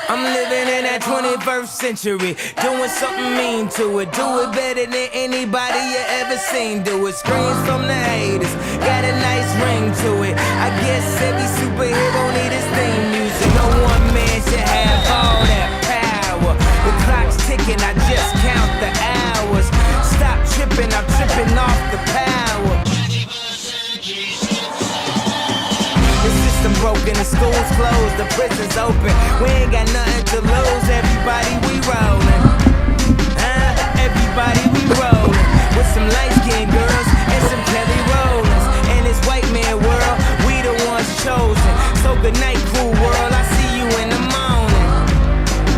I'm living in that 21st century, doing something mean to it. Do it better than anybody you ever seen do it. Screams from the haters, got a nice ring to it. I guess every superhero need his theme music. No one man should have all that power. The clock's ticking, I just count the hours. Stop tripping, I'm tripping off the power. The system broken, the school's closed, the prison's open. We ain't got nothing to lose. Everybody, we rollin'. Everybody, we rollin'. With some light-skinned girls and some Kelly Rollins. In this white man world, we the ones chosen. So good night, cool world. I see you in the morning.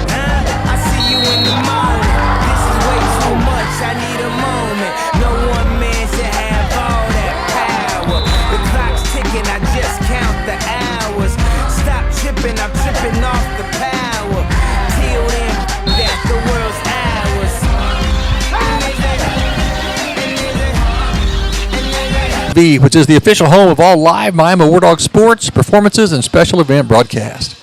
I see you in the morning. This is way too much. I need a moment. No one man should have all that power. The clock's ticking. I just count the hours. Stop tripping. I'm tripping off the power. Till then, that the world's ours. Which is the official home of all live Miami Wardog sports, performances, and special event broadcasts.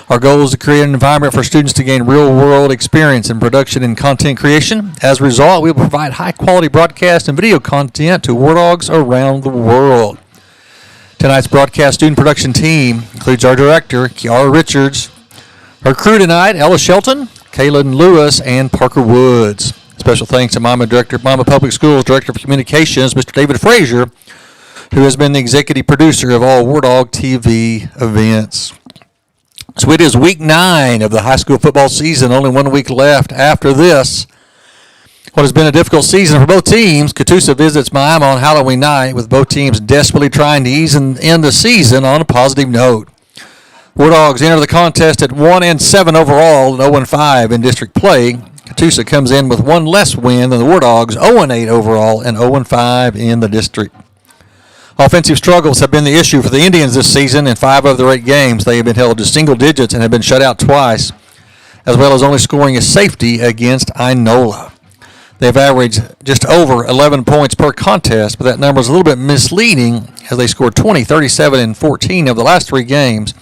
Our goal is to create an environment for students to gain real-world experience in production and content creation. As a result, we will provide high-quality broadcast and video content to Wardogs around the world. Tonight's broadcast student production team includes our director, Kiara Richards, her crew tonight, Ella Shelton, Kaylin Lewis, and Parker Woods. Special thanks to Miami Public Schools Director of Communications, Mr. David Frazier, who has been the executive producer of all Wardog TV events. So it is week 9 of the high school football season, only 1 week left after this. What has been a difficult season for both teams, Catoosa visits Miami on Halloween night, with both teams desperately trying to end the season on a positive note. Wardogs enter the contest at 1-7 overall and 0-5 in district play. Catoosa comes in with one less win than the Wardogs, 0-8 overall and 0-5 in the district. Offensive struggles have been the issue for the Indians this season. In 5 of their 8 games, they have been held to single digits and have been shut out twice, as well as only scoring a safety against Inola. They've averaged just over 11 points per contest, but that number is a little bit misleading as they scored 20, 37, and 14 of the last 3 games,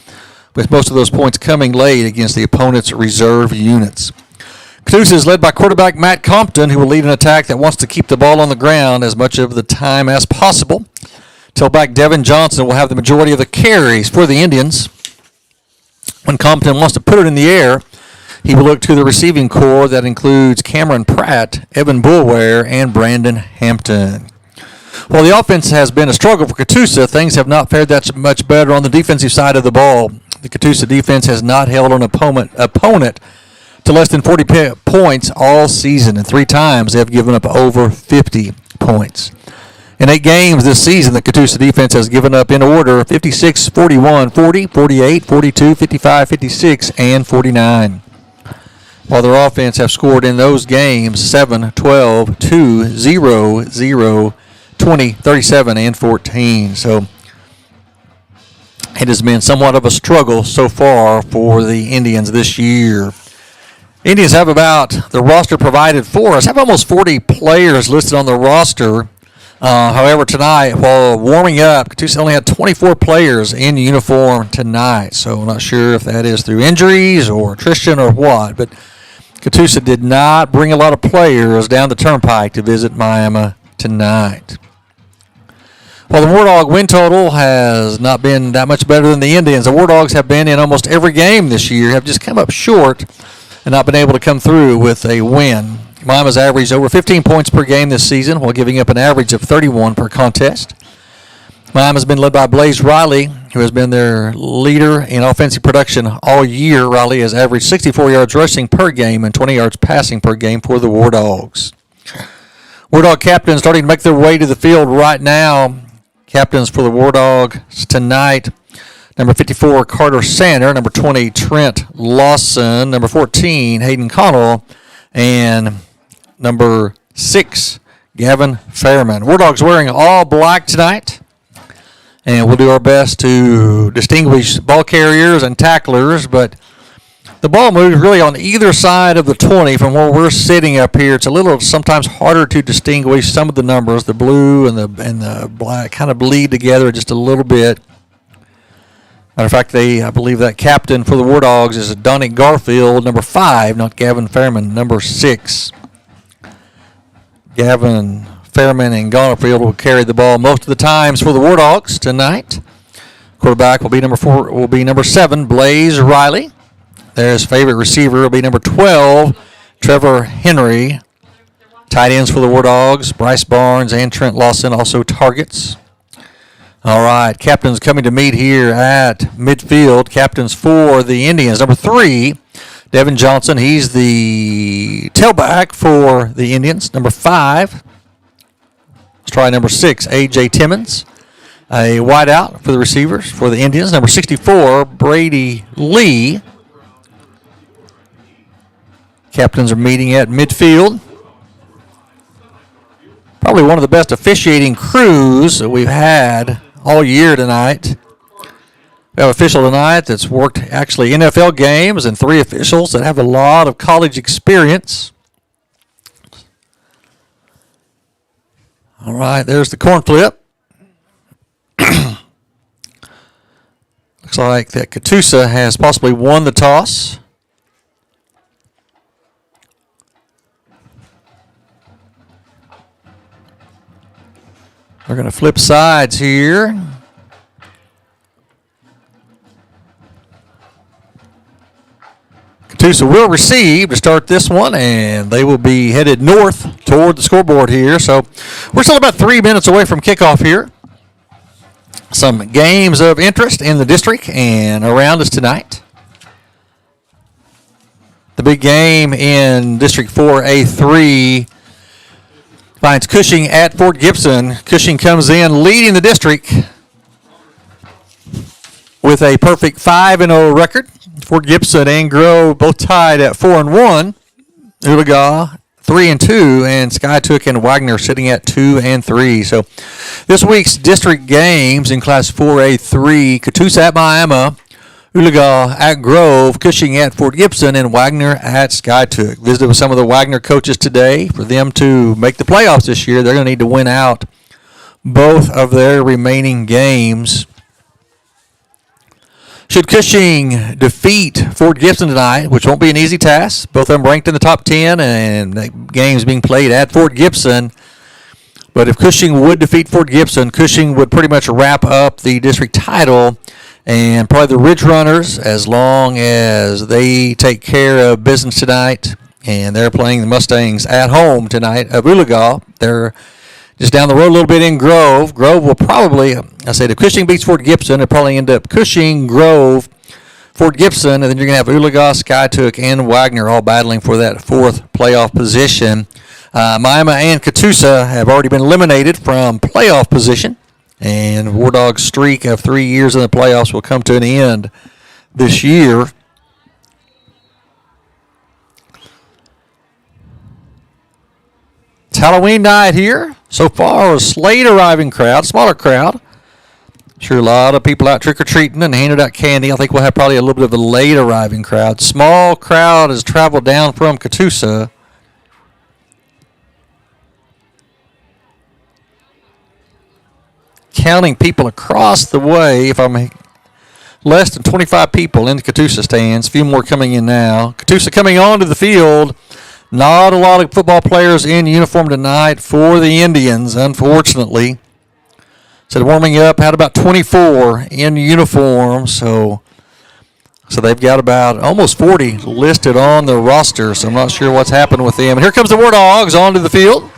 with most of those points coming late against the opponent's reserve units. Catoosa is led by quarterback Matt Compton, who will lead an attack that wants to keep the ball on the ground as much of the time as possible. Tailback Devin Johnson will have the majority of the carries for the Indians. When Compton wants to put it in the air, he will look to the receiving core that includes Cameron Pratt, Evan Bulware, and Brandon Hampton. While the offense has been a struggle for Catoosa, things have not fared that much better on the defensive side of the ball. The Catoosa defense has not held an opponent to less than 40 points all season, and 3 times they have given up over 50 points. In 8 games this season, the Catoosa defense has given up in order 56, 41, 40, 48, 42, 55, 56, and 49. While their offense have scored in those games 7, 12, 2, 0, 0, 20, 37, and 14. So it has been somewhat of a struggle so far for the Indians this year. Indians have about, the roster provided for us, have almost 40 players listed on the roster. However, tonight, while warming up, Catoosa only had 24 players in uniform tonight. So I'm not sure if that is through injuries or attrition or what. But Catoosa did not bring a lot of players down the turnpike to visit Miami tonight. While the Wardog win total has not been that much better than the Indians, the Wardogs have been in almost every game this year, have just come up short and not been able to come through with a win. Miami's averaged over 15 points per game this season, while giving up an average of 31 per contest. Miami's been led by Blaze Riley, who has been their leader in offensive production all year. Riley has averaged 64 yards rushing per game and 20 yards passing per game for the Wardogs. Wardog captains starting to make their way to the field right now. Captains for the Wardogs tonight: number 54, Carter Sander; number 20, Trent Lawson; number 14, Hayden Connell; and number 6, Gavin Fairman. Wardogs wearing all black tonight, and we'll do our best to distinguish ball carriers and tacklers, but the ball moves really on either side of the 20 from where we're sitting up here. It's a little sometimes harder to distinguish some of the numbers. The blue and the black kind of bleed together just a little bit. Matter of fact, I believe that captain for the War Dogs is Donnie Garfield, number 5, not Gavin Fairman, number 6. Gavin Fairman and Garfield will carry the ball most of the times for the War Dogs tonight. Quarterback will be number 7, Blaze Riley. Their favorite receiver will be number 12, Trevor Henry. Tight ends for the War Dogs, Bryce Barnes and Trent Lawson, also targets. All right, captains coming to meet here at midfield. Captains for the Indians. Number 3, Devin Johnson. He's the tailback for the Indians. Number 5, let's try number 6, A.J. Timmons. A wideout for the receivers for the Indians. Number 64, Brady Lee. Captains are meeting at midfield. Probably one of the best officiating crews that we've had all year tonight. We have an official tonight that's worked actually NFL games and 3 officials that have a lot of college experience. All right, there's the corn flip. Looks like that Catoosa has possibly won the toss. We're going to flip sides here. Catoosa will receive to start this one, and they will be headed north toward the scoreboard here. So we're still about 3 minutes away from kickoff here. Some games of interest in the district and around us tonight. The big game in District 4A3 finds Cushing at Fort Gibson. Cushing comes in leading the district with a perfect 5-0 record. Fort Gibson and Grove both tied at 4-1. Oologah 3-2, and Skytook and Wagner sitting at 2-3. So this week's district games in Class 4A3: Catoosa at Miami, Oologah at Grove, Cushing at Fort Gibson, and Wagner at Skytook. Visited with some of the Wagner coaches today. For them to make the playoffs this year, they're going to need to win out both of their remaining games. Should Cushing defeat Fort Gibson tonight, which won't be an easy task, both of them ranked in the top 10 and the games being played at Fort Gibson. But if Cushing would defeat Fort Gibson, Cushing would pretty much wrap up the district title, and probably the Ridge Runners, as long as they take care of business tonight, and they're playing the Mustangs at home tonight of Oologah. They're just down the road a little bit in Grove. Grove will probably, if Cushing beats Fort Gibson, it'll probably end up Cushing, Grove, Fort Gibson, and then you're going to have Oologah, Skytook, and Wagner all battling for that 4th playoff position. Miami and Catoosa have already been eliminated from playoff position, and War Dog's streak of 3 years in the playoffs will come to an end this year. It's Halloween night here. So far, a late arriving crowd, smaller crowd. Sure, a lot of people out trick-or-treating and handing out candy. I think we'll have probably a little bit of a late arriving crowd. Small crowd has traveled down from Catoosa. Counting people across the way, if I'm less than 25 people in the Catoosa stands, a few more coming in now. Catoosa coming onto the field. Not a lot of football players in uniform tonight for the Indians, unfortunately. So warming up, had about 24 in uniform, so they've got about almost 40 listed on the roster, so I'm not sure what's happened with them. And here comes the War Dogs onto the field.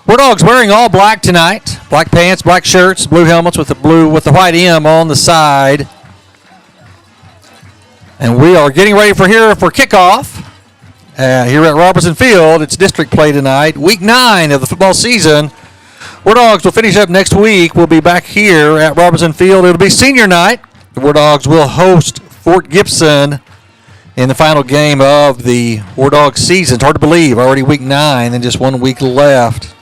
War Dogs wearing all black tonight. Black pants, black shirts, blue helmets with the white M on the side. And we are getting ready for kickoff. Here at Robertson Field. It's district play tonight, week 9 of the football season. War Dogs will finish up next week. We'll be back here at Robertson Field. It'll be senior night. The War Dogs will host Fort Gibson in the final game of the War Dog season. It's hard to believe, already week 9 and just 1 week left.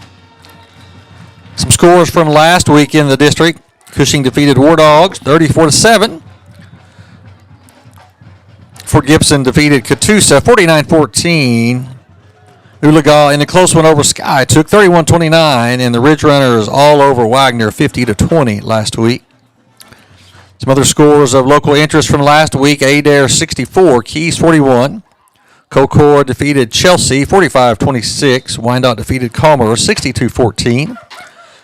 Some scores from last week in the district. Cushing defeated War Dogs 34-7. Fort Gibson defeated Catoosa 49-14. Oologah in a close one over Skytook 31-29, and the Ridge Runners all over Wagner 50-20 last week. Some other scores of local interest from last week. Adair 64, Keys 41. Concord defeated Chelsea 45-26. Wyandotte defeated Comer 62-14.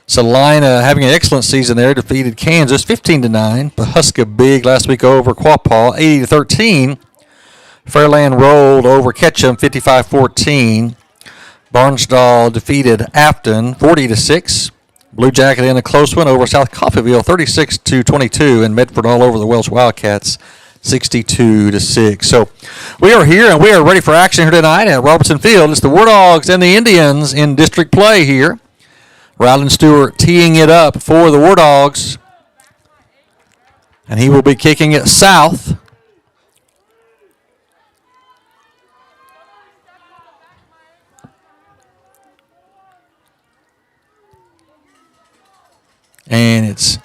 Salina, having an excellent season there, defeated Kansas 15-9. Pawhuska big last week over Quapaw 80-13. Fairland rolled over Ketchum 55-14. Barnsdall defeated Afton 40-6. Blue Jacket in a close one over South Coffeyville 36-22, and Medford all over the Welsh Wildcats 62-6. So we are here and we are ready for action here tonight at Robertson Field. It's the Wardogs and the Indians in district play here. Ryland Stewart teeing it up for the Wardogs, and he will be kicking it south. And it's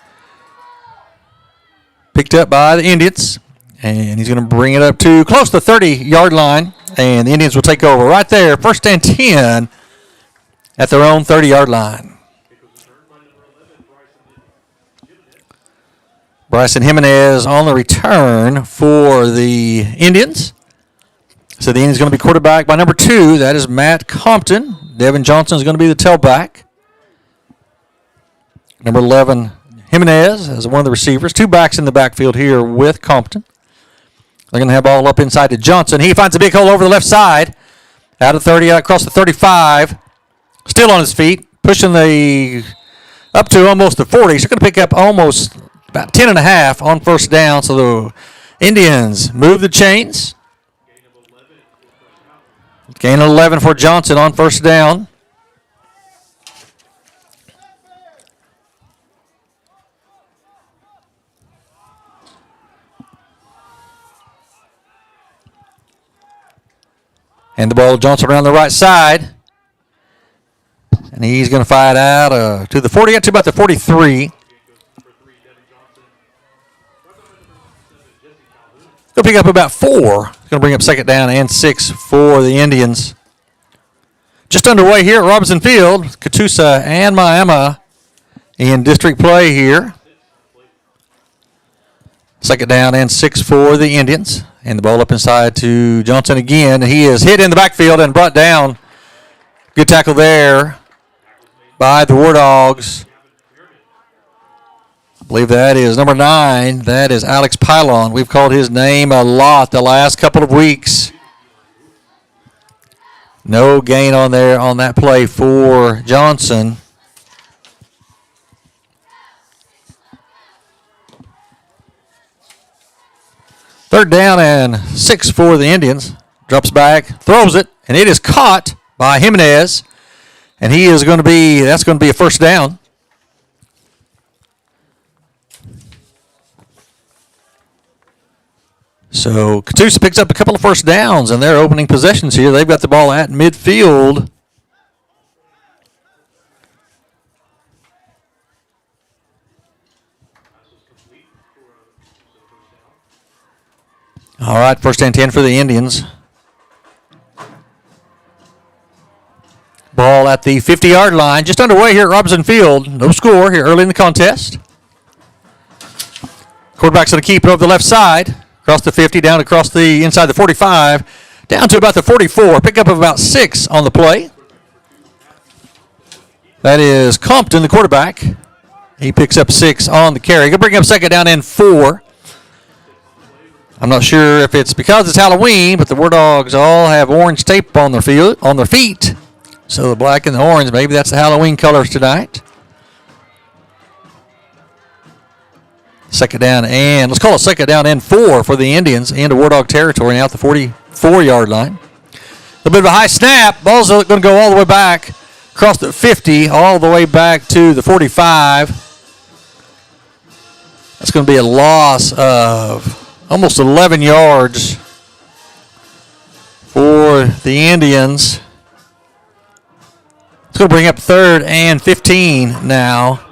picked up by the Indians. And he's going to bring it up to close to the 30-yard line. And the Indians will take over right there. 1st and 10 at their own 30-yard line. Bryson Jimenez on the return for the Indians. So the Indians going to be quarterback by number 2. That is Matt Compton. Devin Johnson is going to be the tailback. Number 11, Jimenez, as one of the receivers. 2 backs in the backfield here with Compton. They're going to have ball up inside to Johnson. He finds a big hole over the left side. Out of 30, out across the 35. Still on his feet. Pushing the up to almost the 40. So going to pick up almost about 10.5 on 1st down. So the Indians move the chains. Gain of 11 for Johnson on 1st down. And the ball, Johnson around the right side. And he's going to fire it out to the 40, to about the 43. He'll pick up about 4. He's going to bring up 2nd down and 6 for the Indians. Just underway here at Robertson Field. Catoosa and Miami in district play here. 2nd down and 6 for the Indians. And the ball up inside to Johnson again. He is hit in the backfield and brought down. Good tackle there by the Wardogs. I believe that is number 9. That is Alex Pylon. We've called his name a lot the last couple of weeks. No gain on there on that play for Johnson. Third down and 6 for the Indians. Drops back, throws it, and it is caught by Jimenez. And he is going to be, that's going to be a 1st down. So Catoosa picks up a couple of 1st downs in their opening possessions here. They've got the ball at midfield. All right, 1st and 10 for the Indians. Ball at the 50-yard line. Just underway here at Robertson Field. No score here early in the contest. Quarterback's going to keep it over the left side. Across the 50, down across the inside the 45. Down to about the 44. Pickup of about 6 on the play. That is Compton, the quarterback. He picks up 6 on the carry. Going to bring up 2nd down and 4. I'm not sure if it's because it's Halloween, but the Wardogs all have orange tape on their feet. So the black and the orange, maybe that's the Halloween colors tonight. 2nd down and, let's call it 2nd down and 4 for the Indians into Wardog territory now at the 44-yard line. A little bit of a high snap. Ball's going to go all the way back across the 50, all the way back to the 45. That's going to be a loss of almost 11 yards for the Indians. It's going to bring up 3rd and 15 now.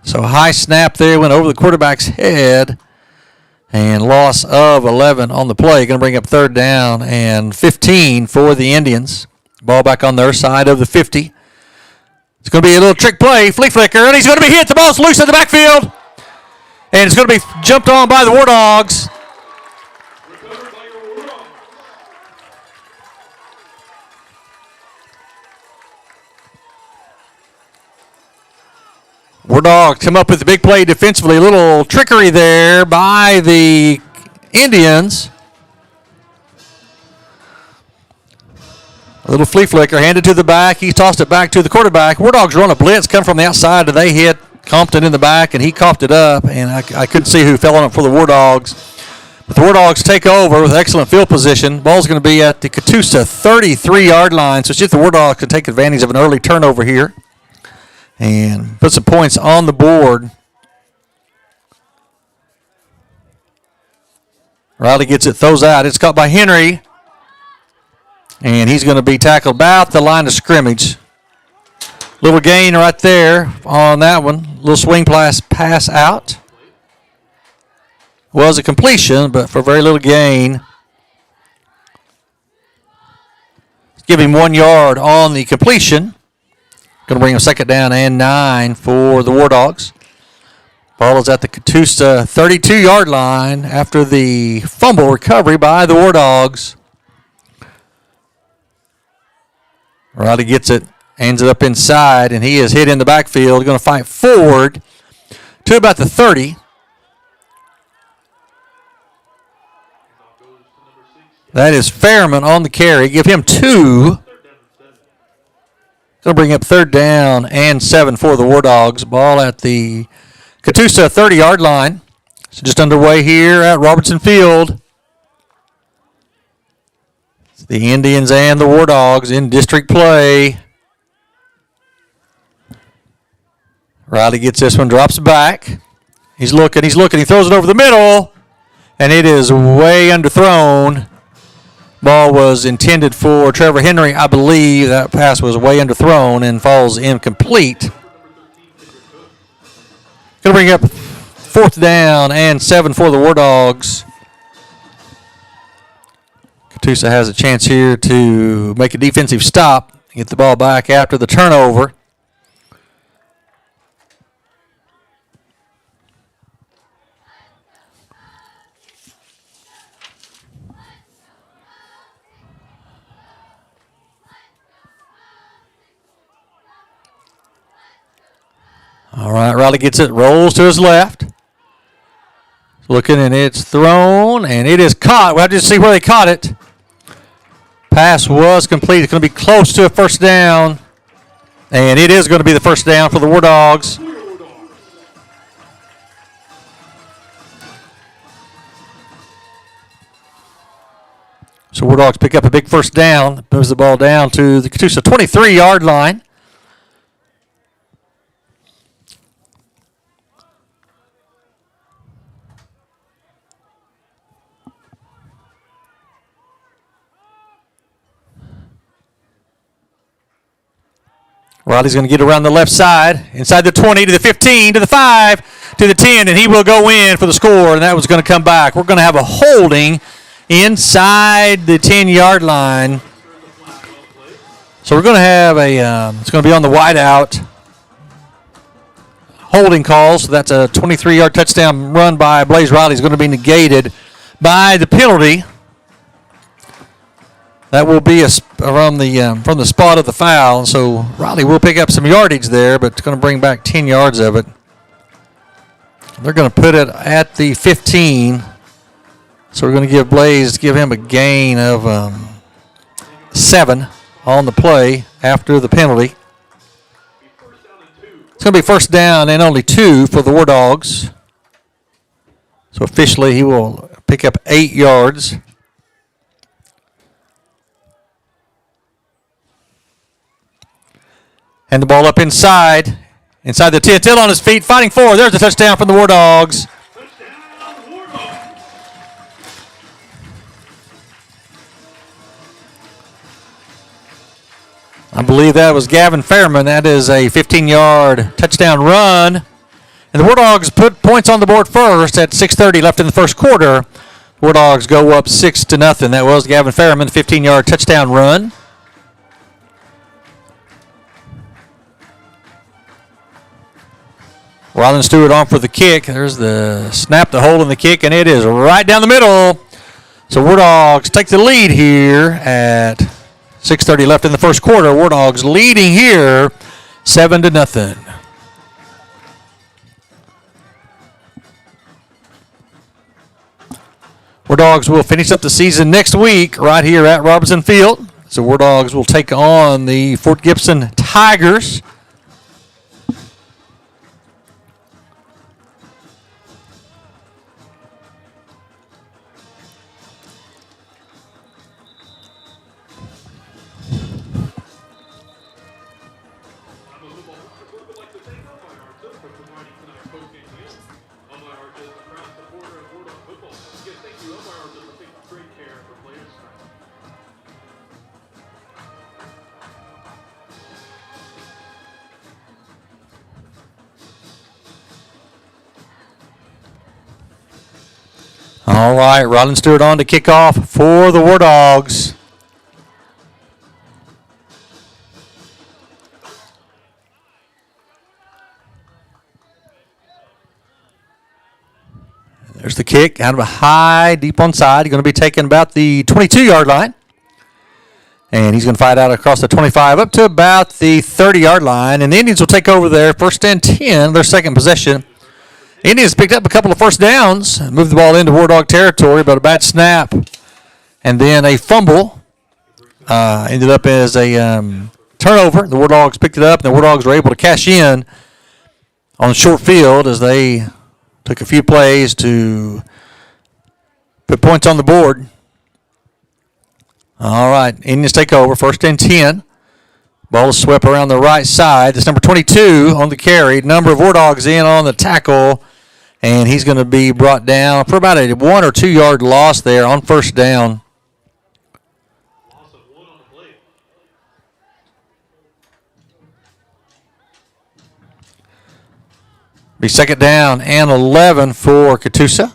So high snap there, went over the quarterback's head. And loss of 11 on the play. Going to bring up 3rd down and 15 for the Indians. Ball back on their side of the 50. It's going to be a little trick play. Flicker, and he's going to be hit. The ball's loose in the backfield. And it's going to be jumped on by the War Dogs. War Dogs come up with the big play defensively. A little trickery there by the Indians. A little flea flicker handed to the back. He tossed it back to the quarterback. War Dogs run a blitz, come from the outside, and they hit Compton in the back, and he coughed it up. And I couldn't see who fell on it for the War Dogs. But the War Dogs take over with excellent field position. Ball's going to be at the Catoosa 33-yard line. So see if the War Dogs can take advantage of an early turnover here and put some points on the board. Riley gets it, throws out. It's caught by Henry. And he's going to be tackled about the line of scrimmage. Little gain right there on that one. Little swing pass out. Was a completion, but for very little gain. Give him 1 yard on the completion. Going to bring him 2nd down and 9 for the War Dogs. Ball is at the Catoosa 32-yard line after the fumble recovery by the War Dogs. Riley gets it, hands it up inside, and he is hit in the backfield. Going to fight forward to about the 30. That is Fairman on the carry. Give him 2. Going to bring up 3rd down and 7 for the War Dogs. Ball at the Catoosa 30-yard line. So just underway here at Robertson Field. It's the Indians and the War Dogs in district play. Riley gets this one, drops back. He's looking. He throws it over the middle, and it is way underthrown. Ball was intended for Trevor Henry. I believe that pass was way underthrown and falls incomplete. Going to bring up 4th down and 7 for the War Dogs. Catoosa has a chance here to make a defensive stop, get the ball back after the turnover. All right, Riley gets it, rolls to his left. Looking, and it's thrown, and it is caught. We'll have to see where they caught it. Pass was complete. It's going to be close to a 1st down, and it is going to be the 1st down for the War Dogs. So War Dogs pick up a big 1st down, moves the ball down to the Catoosa 23-yard line. Riley's going to get around the left side, inside the 20, to the 15, to the 5, to the 10, and he will go in for the score, and that was going to come back. We're going to have a holding inside the 10-yard line. So we're going to have it's going to be on the wideout holding call, so that's a 23-yard touchdown run by Blaze Riley is going to be negated by the penalty. That will be around from the spot of the foul. So Riley will pick up some yardage there, but it's going to bring back 10 yards of it. They're going to put it at the 15. So we're going to give him a gain of 7 on the play after the penalty. It's going to be 1st down and only 2 for the War Dogs. So officially he will pick up 8 yards. And the ball up inside the 10. Still on his feet, fighting forward. There's a touchdown from the War Dogs. I believe that was Gavin Fairman. That is a 15-yard touchdown run. And the War Dogs put points on the board first at 6:30 left in the first quarter. War Dogs go up 6-0. That was Gavin Fairman, 15-yard touchdown run. Rylan Stewart on for the kick. There's the snap, the hold, and the kick, and it is right down the middle. So War Dogs take the lead here at 6:30 left in the first quarter. War Dogs leading here 7-0. War Dogs will finish up the season next week right here at Robinson Field. So War Dogs will take on the Fort Gibson Tigers. All right, Rylan Stewart on to kick off for the War Dogs. There's the kick, out of a high, deep on side. He's going to be taking about the 22-yard line. And he's going to fight out across the 25 up to about the 30-yard line. And the Indians will take over there, 1st and 10, their second possession. Indians picked up a couple of first downs, moved the ball into War Dog territory, but a bad snap. And then a fumble ended up as a turnover. The War Dogs picked it up, and the War Dogs were able to cash in on short field as they took a few plays to put points on the board. All right, Indians take over, 1st and 10. Ball is swept around the right side. It's number 22 on the carry. Number of War Dogs in on the tackle, and he's going to be brought down for about a 1 or 2 yard loss there on first down. Be second down and 11 for Catoosa.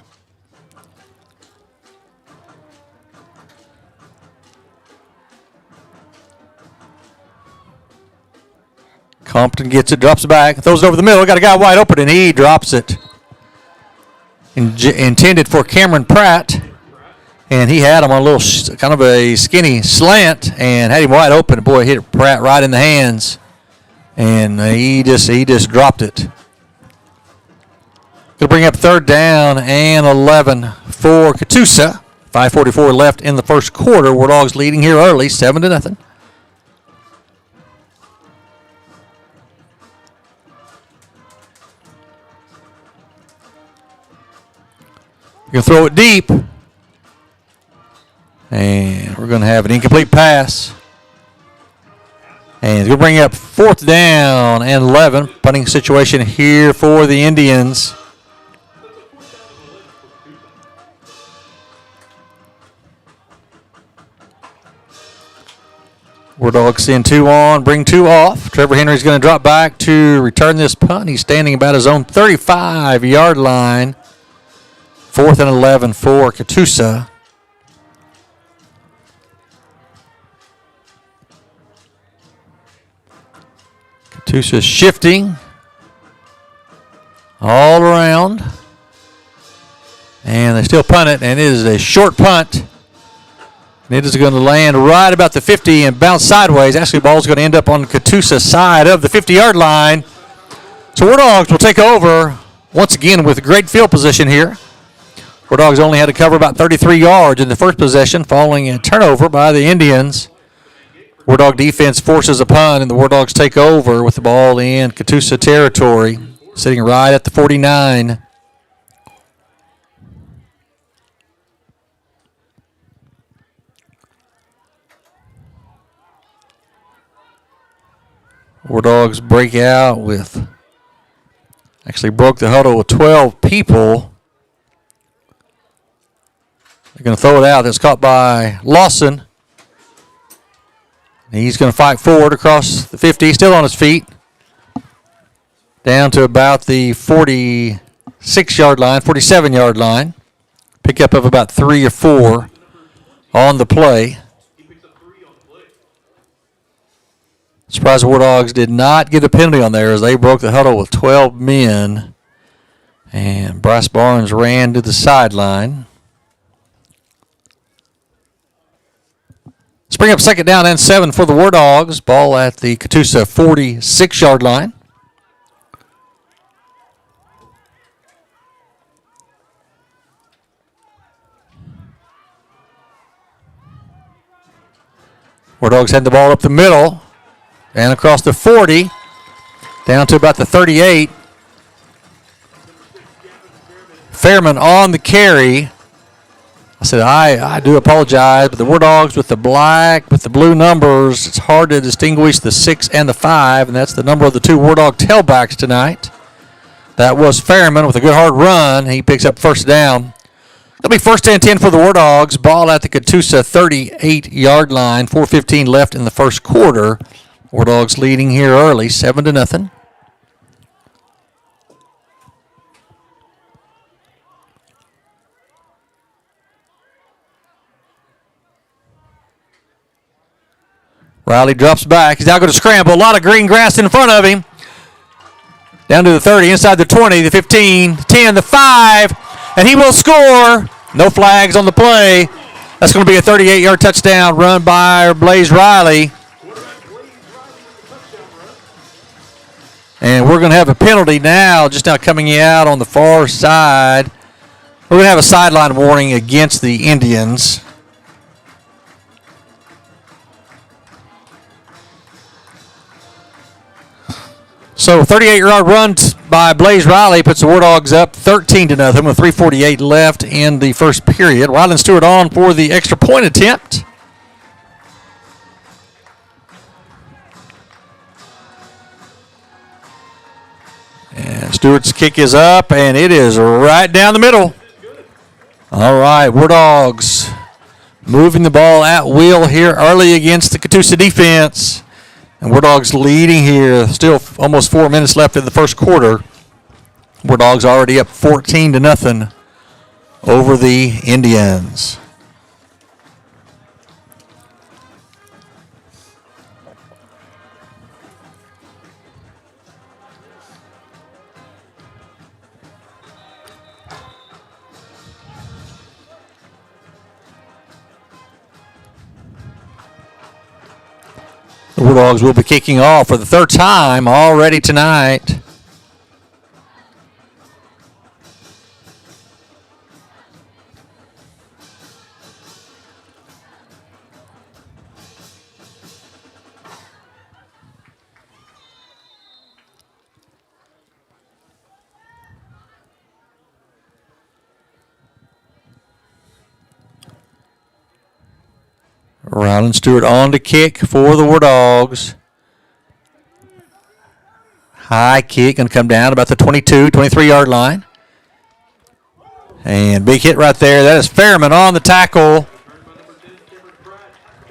Compton gets it, drops it back, throws it over the middle. Got a guy wide open, and he drops it. Intended for Cameron Pratt, and he had him on a little kind of a skinny slant and had him wide open. Boy, hit Pratt right in the hands, and he just dropped it. Going to bring up 3rd down and 11 for Catoosa. 5:44 left in the first quarter. War Dogs leading here early, 7-0. You're going to throw it deep. And we're going to have an incomplete pass. And it's going to bring up 4th down and 11. Punting situation here for the Indians. War Dogs send 2 on, bring 2 off. Trevor Henry's going to drop back to return this punt. He's standing about his own 35-yard line. 4th and 11 for Catoosa. Catoosa shifting all around. And they still punt it, and it is a short punt. And it is going to land right about the 50 and bounce sideways. Actually, the ball is going to end up on Catoosa's side of the 50-yard line. So War Dogs will take over once again with great field position here. War Dogs only had to cover about 33 yards in the first possession, following a turnover by the Indians. War Dog defense forces a punt, and the War Dogs take over with the ball in Catoosa territory, sitting right at the 49. War Dogs break out with, actually broke the huddle with 12 people. They're going to throw it out. It's caught by Lawson. He's going to fight forward across the 50, still on his feet. Down to about the 46-yard line, 47-yard line. Pickup of about 3 or 4 on the play. Surprised the War Dogs did not get a penalty on there as they broke the huddle with 12 men. And Bryce Barnes ran to the sideline. Let's bring up second down and 7 for the War Dogs. Ball at the Catoosa 46-yard line. War Dogs had the ball up the middle and across the 40, down to about the 38. Fairman on the carry. I said, I do apologize, but the War Dogs with the black, with the blue numbers, it's hard to distinguish the 6 and the 5, and that's the number of the two War Dog tailbacks tonight. That was Fairman with a good hard run. He picks up first down. It'll be first and 10 for the War Dogs. Ball at the Catoosa 38-yard line. 4:15 left in the first quarter. War Dogs leading here early, 7-0. Riley drops back. He's now going to scramble. A lot of green grass in front of him. Down to the 30, inside the 20, the 15, the 10, the 5, and he will score. No flags on the play. That's going to be a 38-yard touchdown run by Blaze Riley. And we're going to have a penalty now, just now coming out on the far side. We're going to have a sideline warning against the Indians. So 38-yard run by Blaze Riley puts the War Dogs up 13-0 with 3:48 left in the first period. Rylan Stewart on for the extra point attempt. And Stewart's kick is up, and it is right down the middle. All right, War Dogs moving the ball at will here early against the Catoosa defense. And War Dogs leading here. Still almost 4 minutes left in the first quarter. War Dogs already up 14-0 over the Indians. The War Dogs will be kicking off for the third time already tonight. Rylan Stewart on to kick for the War Dogs. High kick, going to come down about the 23-yard line. And big hit right there. That is Fairman on the tackle.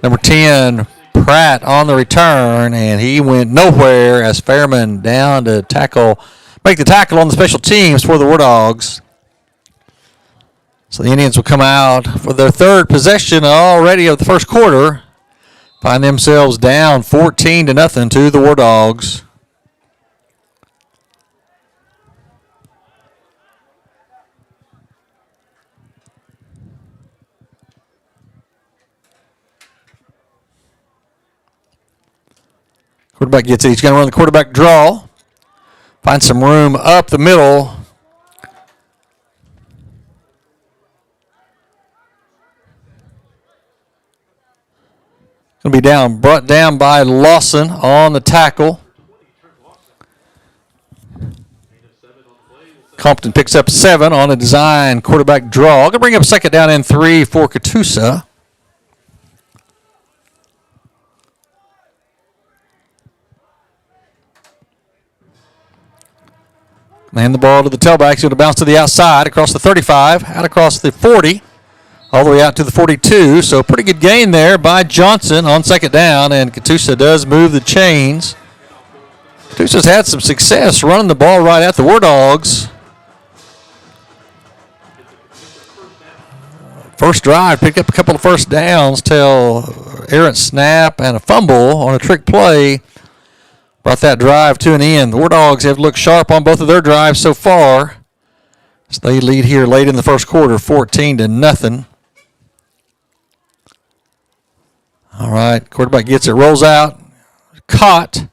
Number 10, Pratt on the return, and he went nowhere as Fairman down to make the tackle on the special teams for the War Dogs. So the Indians will come out for their third possession already of the first quarter. Find themselves down 14-0 to the War Dogs. Quarterback gets it. He's going to run the quarterback draw. Find some room up the middle. Going to be brought down by Lawson on the tackle. Compton picks up 7 on a design quarterback draw. Going to bring up second down and 3 for Catoosa. Hand the ball to the tailback. He's going to bounce to the outside across the 35, out across the 40. All the way out to the 42, so pretty good gain there by Johnson on second down, and Catoosa does move the chains. Catoosa's had some success running the ball right at the War Dogs. First drive, picked up a couple of first downs till errant snap and a fumble on a trick play brought that drive to an end. The War Dogs have looked sharp on both of their drives so far. So they lead here late in the first quarter, 14-0. All right, quarterback gets it, rolls out, caught.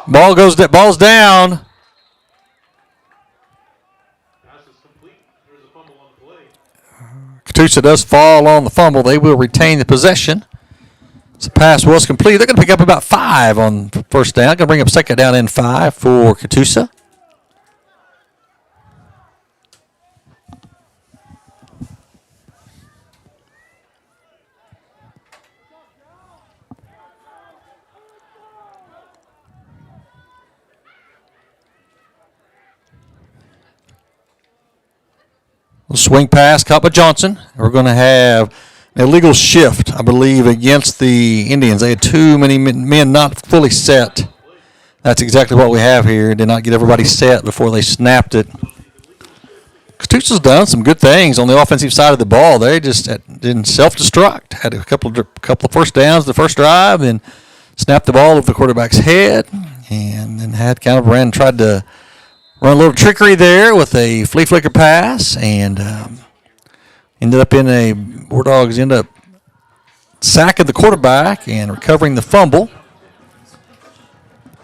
Ball's down. Catoosa does fall on the fumble. They will retain the possession. So the pass was complete. They're going to pick up about 5 on first down. Going to bring up second down and 5 for Catoosa. Swing pass, caught by Johnson. We're going to have an illegal shift, I believe, against the Indians. They had too many men not fully set. That's exactly what we have here. Did not get everybody set before they snapped it. Catoosa's done some good things on the offensive side of the ball. They just didn't self-destruct. Had a couple of first downs the first drive, then snapped the ball over the quarterback's head, and then tried to run a little trickery there with a flea flicker pass, and War Dogs end up sacking the quarterback and recovering the fumble.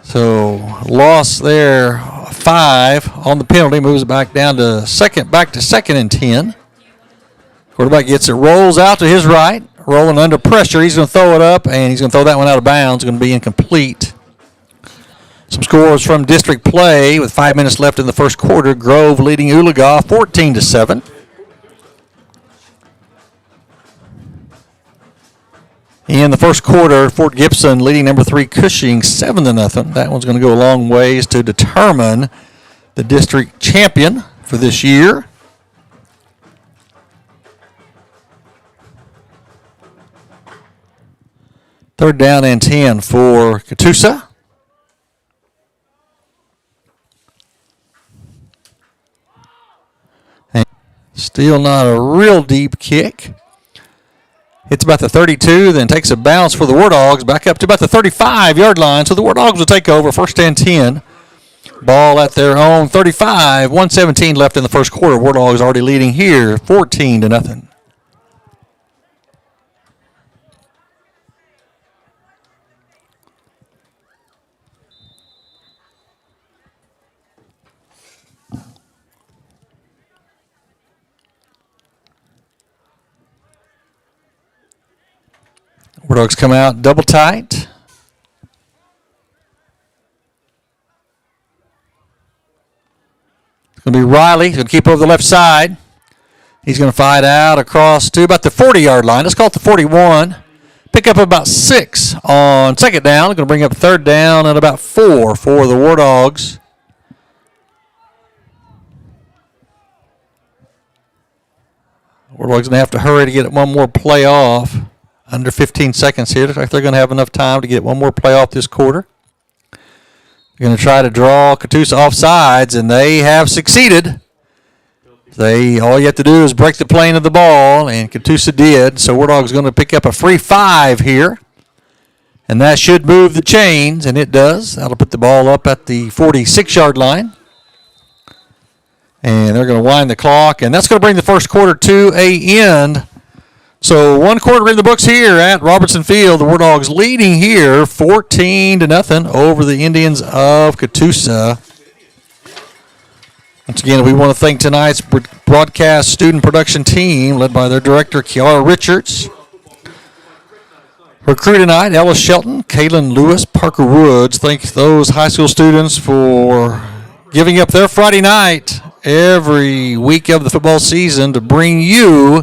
So loss there, 5 on the penalty, moves it back to second and 10. Quarterback gets it, rolls out to his right, rolling under pressure. He's going to throw it up, and he's going to throw that one out of bounds. It's going to be incomplete. Some scores from district play with 5 minutes left in the first quarter. Grove leading Oologah 14-7. In the first quarter, Fort Gibson leading number 3 Cushing 7-0. That one's going to go a long ways to determine the district champion for this year. Third down and 10 for Catoosa. Still not a real deep kick. Hits about the 32, then takes a bounce for the War Dogs, back up to about the 35-yard line. So the War Dogs will take over, first and 10. Ball at their own 35, 1:17 left in the first quarter. War Dogs already leading here, 14-0. War Dogs come out double tight. It's going to be Riley. He's going to keep over the left side. He's going to fight out across to about the 40-yard line. Let's call it the 41. Pick up about 6 on second down. Going to bring up third down and about 4 for the War Dogs. War Dogs going to have to hurry to get one more play off. Under 15 seconds here. Looks like they're going to have enough time to get one more play off this quarter. They're going to try to draw Catoosa off sides, and they have succeeded. All you have to do is break the plane of the ball, and Catoosa did. So War Dogs going to pick up a free 5 here. And that should move the chains, and it does. That'll put the ball up at the 46-yard line. And they're going to wind the clock, and that's going to bring the first quarter to an end. So 1 quarter in the books here at Robertson Field. The War Dogs leading here 14-0 over the Indians of Catoosa. Once again, we want to thank tonight's broadcast student production team led by their director, Kiara Richards. Her crew tonight, Ellis Shelton, Kaylin Lewis, Parker Woods. Thank those high school students for giving up their Friday night every week of the football season to bring you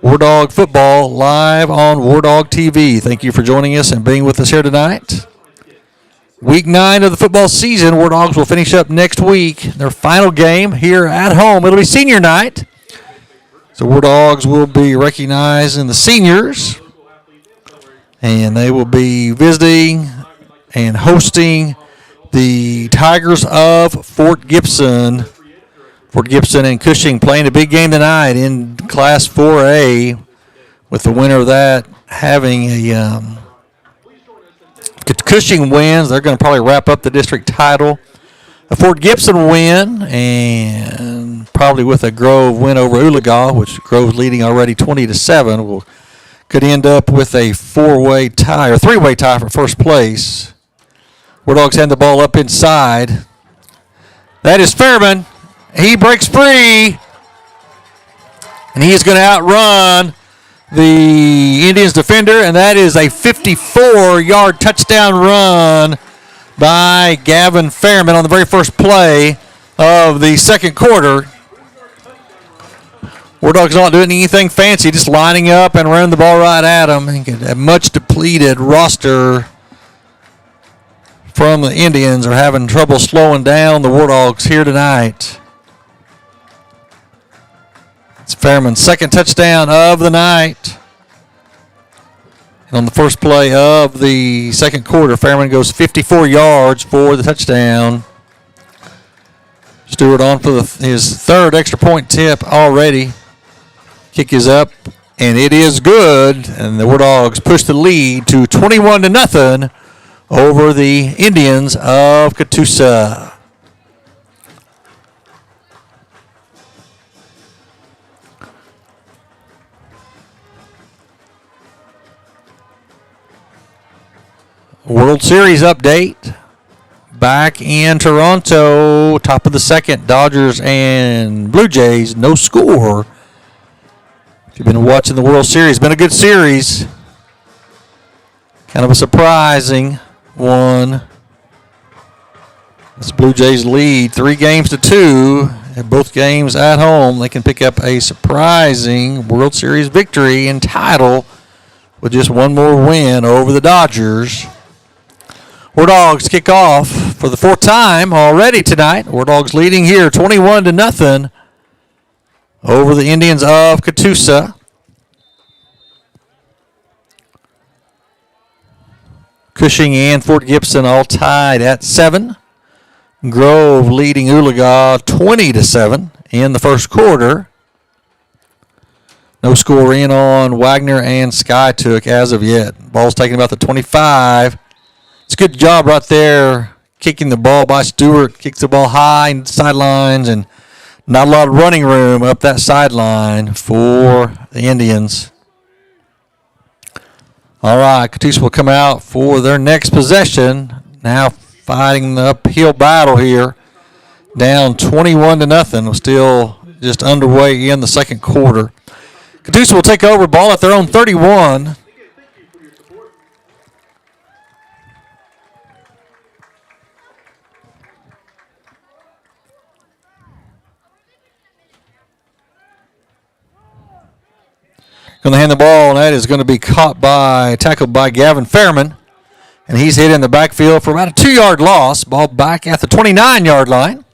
Wardog Football live on Wardog TV. Thank you for joining us and being with us here tonight. Week 9 of the football season. War Dogs will finish up next week. Their final game here at home. It'll be senior night. So War Dogs will be recognizing the seniors. And they will be visiting and hosting the Tigers of Fort Gibson. Fort Gibson and Cushing playing a big game tonight in Class 4A, with the winner of that having a Cushing wins. They're going to probably wrap up the district title. A Fort Gibson win, and probably with a Grove win over Oologah, which Grove's leading already 20-7, could end up with a three-way tie for first place. Wardogs hand the ball up inside. That is Fairman. He breaks free, and he is going to outrun the Indians defender, and that is a 54-yard touchdown run by Gavin Fairman on the very first play of the second quarter. Wardogs not doing anything fancy, just lining up and running the ball right at him. A much depleted roster from the Indians are having trouble slowing down the Wardogs here tonight. It's Fairman's second touchdown of the night. And on the first play of the second quarter, Fairman goes 54 yards for the touchdown. Stewart on for his third extra point tip already. Kick is up, and it is good. And the Wardogs push the lead to 21-0 over the Indians of Catoosa. World Series update. Back in Toronto, top of the second, Dodgers and Blue Jays, no score. If you've been watching the World Series, it's been a good series. Kind of a surprising one. This Blue Jays lead 3-2. In both games at home, they can pick up a surprising World Series victory and title with just one more win over the Dodgers. Wardogs kick off for the fourth time already tonight. Wardogs leading here 21-0 over the Indians of Catoosa. Cushing and Fort Gibson all tied at 7. Grove leading Oologah 20-7 in the first quarter. No score in on Wagner and Skytook as of yet. Ball's taken about the 25. It's a good job right there, kicking the ball by Stewart. Kicks the ball high in the sidelines, and not a lot of running room up that sideline for the Indians. All right, Catoosa will come out for their next possession. Now fighting the uphill battle here. Down 21-0. Still just underway in the second quarter. Catoosa will take over, ball at their own 31. Going to hand the ball, and that is going to be tackled by Gavin Fairman. And he's hit in the backfield for about a 2-yard loss. Ball back at the 29-yard line.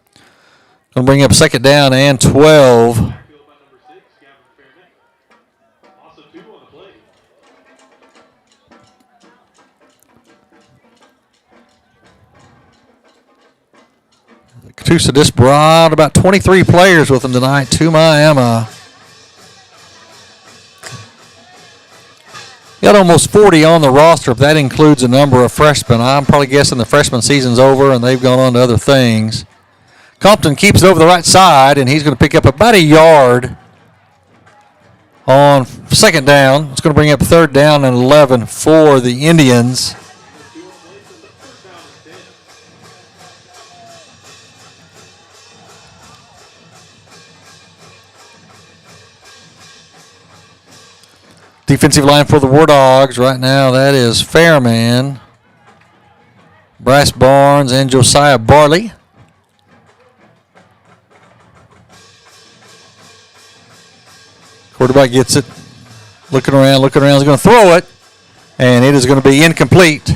Going to bring up second down and 12. Catoosa just brought about 23 players with them tonight to Miami. Got almost 40 on the roster, if that includes a number of freshmen. I'm probably guessing the freshman season's over and they've gone on to other things. Compton keeps it over the right side, and he's going to pick up about a yard on second down. It's going to bring up third down and 11 for the Indians. Defensive line for the Wardogs right now, that is Fairman, Bryce Barnes, and Josiah Barley. Quarterback gets it, looking around, he's going to throw it, and it is going to be incomplete.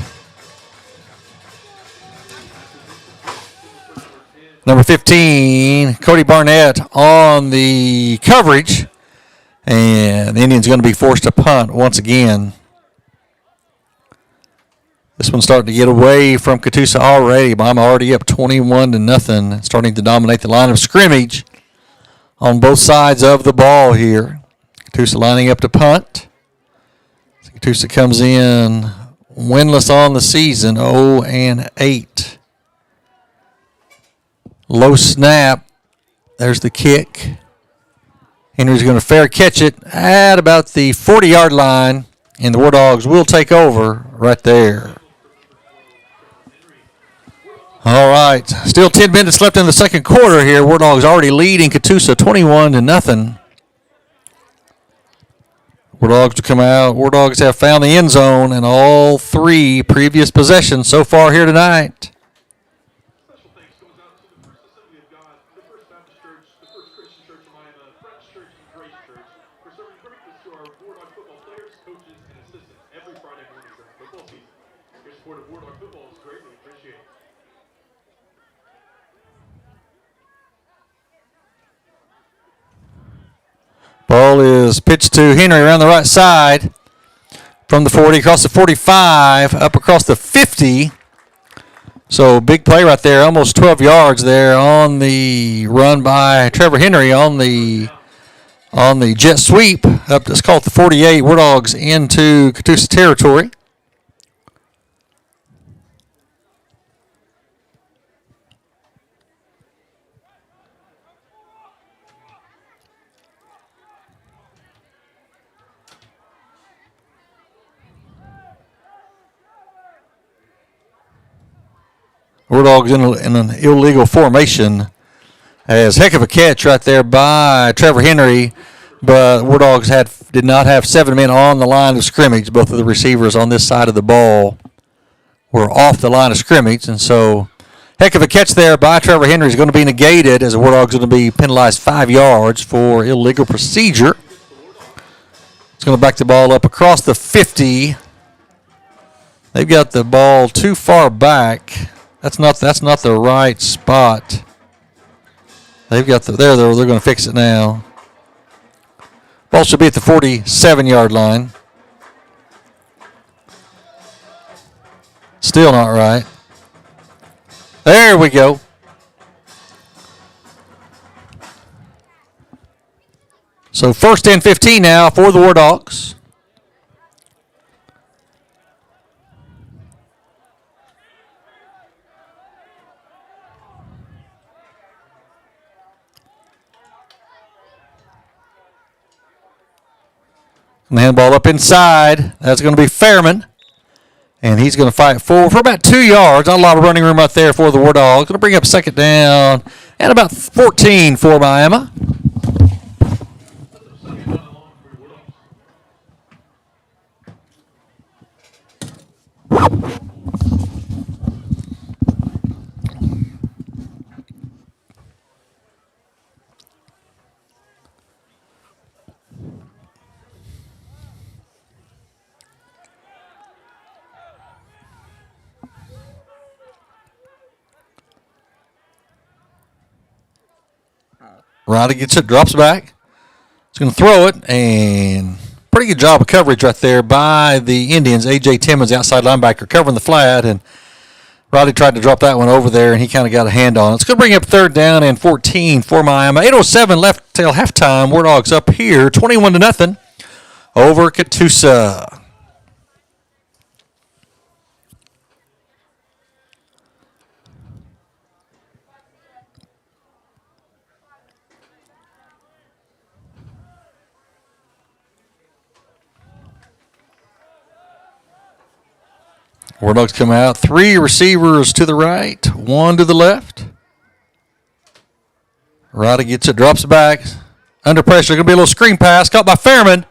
Number 15, Cody Barnett on the coverage. And the Indians going to be forced to punt once again. This one's starting to get away from Catoosa already. I'm already up 21-0, starting to dominate the line of scrimmage on both sides of the ball here. Catoosa lining up to punt. Catoosa comes in winless on the season, 0-8. Low snap. There's the kick. Henry's going to fair catch it at about the 40-yard line, and the War Dogs will take over right there. All right, still 10 minutes left in the second quarter here. War Dogs already leading Catoosa 21-0. War Dogs to come out. War Dogs have found the end zone in all three previous possessions so far here tonight. Special thanks goes out to the First Assembly of God, the First Baptist Church, the First Christian Church of Miami, Friends Church, and Grace Church for serving breakfast to our Wardog football players, coaches, and assistants every Friday morning during football season. Your support of Wardog football is greatly appreciated. Ball is pitched to Henry around the right side from the 40, across the 45, up across the 50. So big play right there, almost 12 yards there on the run by Trevor Henry on the jet sweep up. Let's call it the 48. War Dogs into Catoosa territory. War Dogs in an illegal formation. As heck of a catch right there by Trevor Henry, but War Dogs did not have 7 men on the line of scrimmage. Both of the receivers on this side of the ball were off the line of scrimmage, and so heck of a catch there by Trevor Henry is going to be negated as the War Dogs are going to be penalized 5 yards for illegal procedure. It's going to back the ball up across the 50. They've got the ball too far back. That's not the right spot. They've got they're going to fix it now. Ball should be at the 47-yard line. Still not right. There we go. So first and 15 now for the War Dogs. And the handball up inside. That's going to be Fairman. And he's going to fight forward for about 2 yards. Not a lot of running room out there for the War Dogs. Going to bring up second down and about 14 for Miami. Riley gets it, drops back. He's going to throw it, and pretty good job of coverage right there by the Indians. A.J. Timmons, the outside linebacker, covering the flat, and Riley tried to drop that one over there, and he kind of got a hand on it. It's going to bring up third down and 14 for Miami. 8:07 left till halftime. War Dogs up here, 21-0 over Catoosa. War Dogs come out. 3 receivers to the right, 1 to the left. Roddy gets it, drops it back. Under pressure, going to be a little screen pass. Caught by Fairman.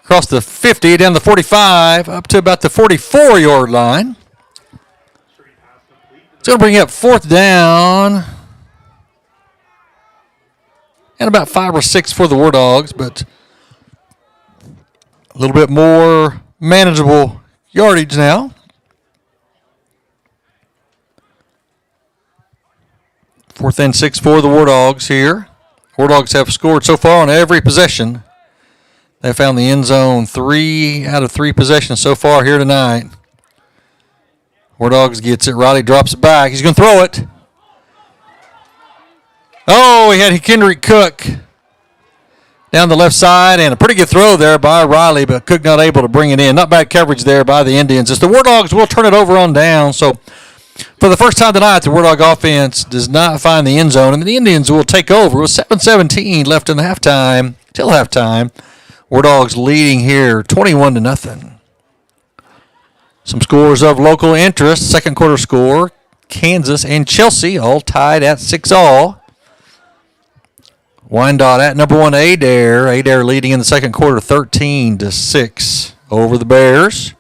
Across the 50, down the 45, up to about the 44-yard line. It's going to bring up fourth down. And about 5 or 6 for the War Dogs, but a little bit more manageable yardage now. 4th and 6 for the War Dogs here. War Dogs have scored so far on every possession. They found the end zone 3 out of 3 possessions so far here tonight. War Dogs gets it. Riley drops it back. He's going to throw it. Oh, he had Kendrick Cook down the left side, and a pretty good throw there by Riley, but Cook not able to bring it in. Not bad coverage there by the Indians. As the War Dogs will turn it over on down. So for the first time tonight, the War Dog offense does not find the end zone, and the Indians will take over with 7:17 left in the halftime, till halftime. War Dogs leading here 21-0. Some scores of local interest. Second quarter score, Kansas and Chelsea all tied at 6-all. Wyandotte at number 1, Adair. Adair leading in the second quarter 13-6 over the Bears.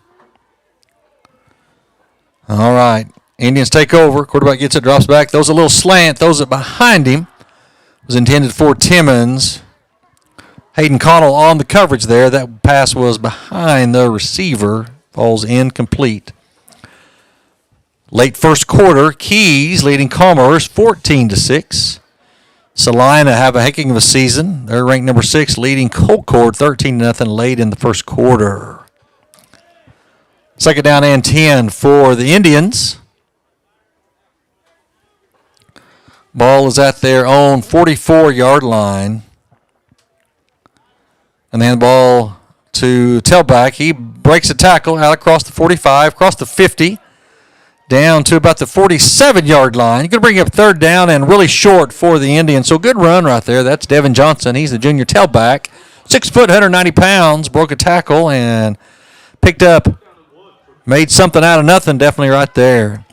All right. Indians take over. Quarterback gets it, drops back. Throws a little slant. Throws it behind him. Was intended for Timmons. Hayden Connell on the coverage there. That pass was behind the receiver. Falls incomplete. Late first quarter, Keys leading Commerce 14-6. Salina have a hecking of a season. They're ranked number 6, leading Colcord 13-0 late in the first quarter. Second down and 10 for the Indians. Ball is at their own 44-yard line. And then the ball to tailback. He breaks a tackle out across the 45, across the 50, down to about the 47-yard line. You're going to bring up third down and really short for the Indians. So good run right there. That's Devin Johnson. He's the junior tailback. 6 foot, 190 pounds. Broke a tackle and picked up, made something out of nothing definitely right there.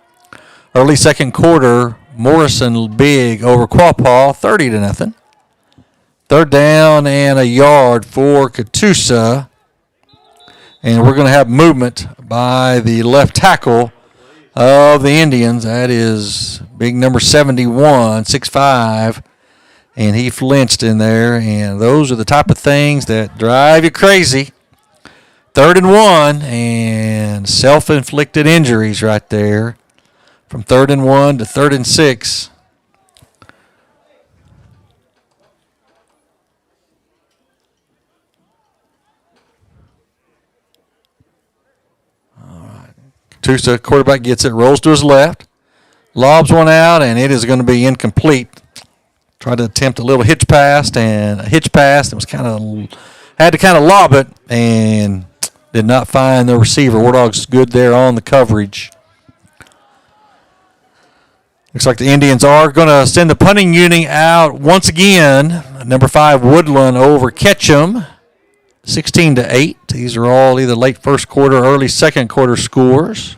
Early second quarter, Morrison big over Quapaw, 30-0. Third down and a yard for Catoosa. And we're going to have movement by the left tackle of the Indians. That is big number 71, 6'5", and he flinched in there. And those are the type of things that drive you crazy. 3rd and 1, and self-inflicted injuries right there. From 3rd and 1 to 3rd and 6. Catoosa, quarterback gets it, rolls to his left, lobs one out, and it is going to be incomplete. Tried to attempt a little hitch pass, and it was had to kind of lob it, and did not find the receiver. War Dogs good there on the coverage. Looks like the Indians are going to send the punting unit out once again. Number 5, Woodland over Ketchum. 16-8. These are all either late first quarter or early second quarter scores.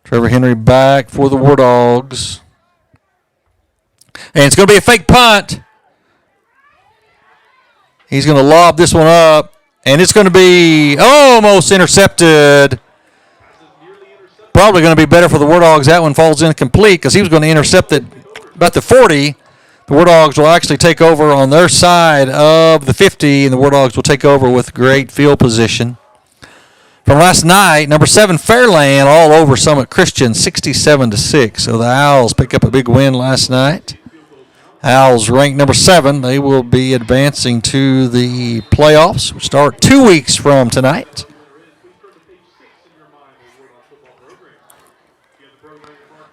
Trevor Henry back for the War Dogs. And it's going to be a fake punt. He's going to lob this one up, and it's going to be almost intercepted. Probably going to be better for the War Dogs. That one falls incomplete because he was going to intercept it about the 40. The War Dogs will actually take over on their side of the 50, and the War Dogs will take over with great field position. From last night, number 7, Fairland, all over Summit Christian, 67-6. So the Owls pick up a big win last night. Owls ranked number 7. They will be advancing to the playoffs, which start 2 weeks from tonight.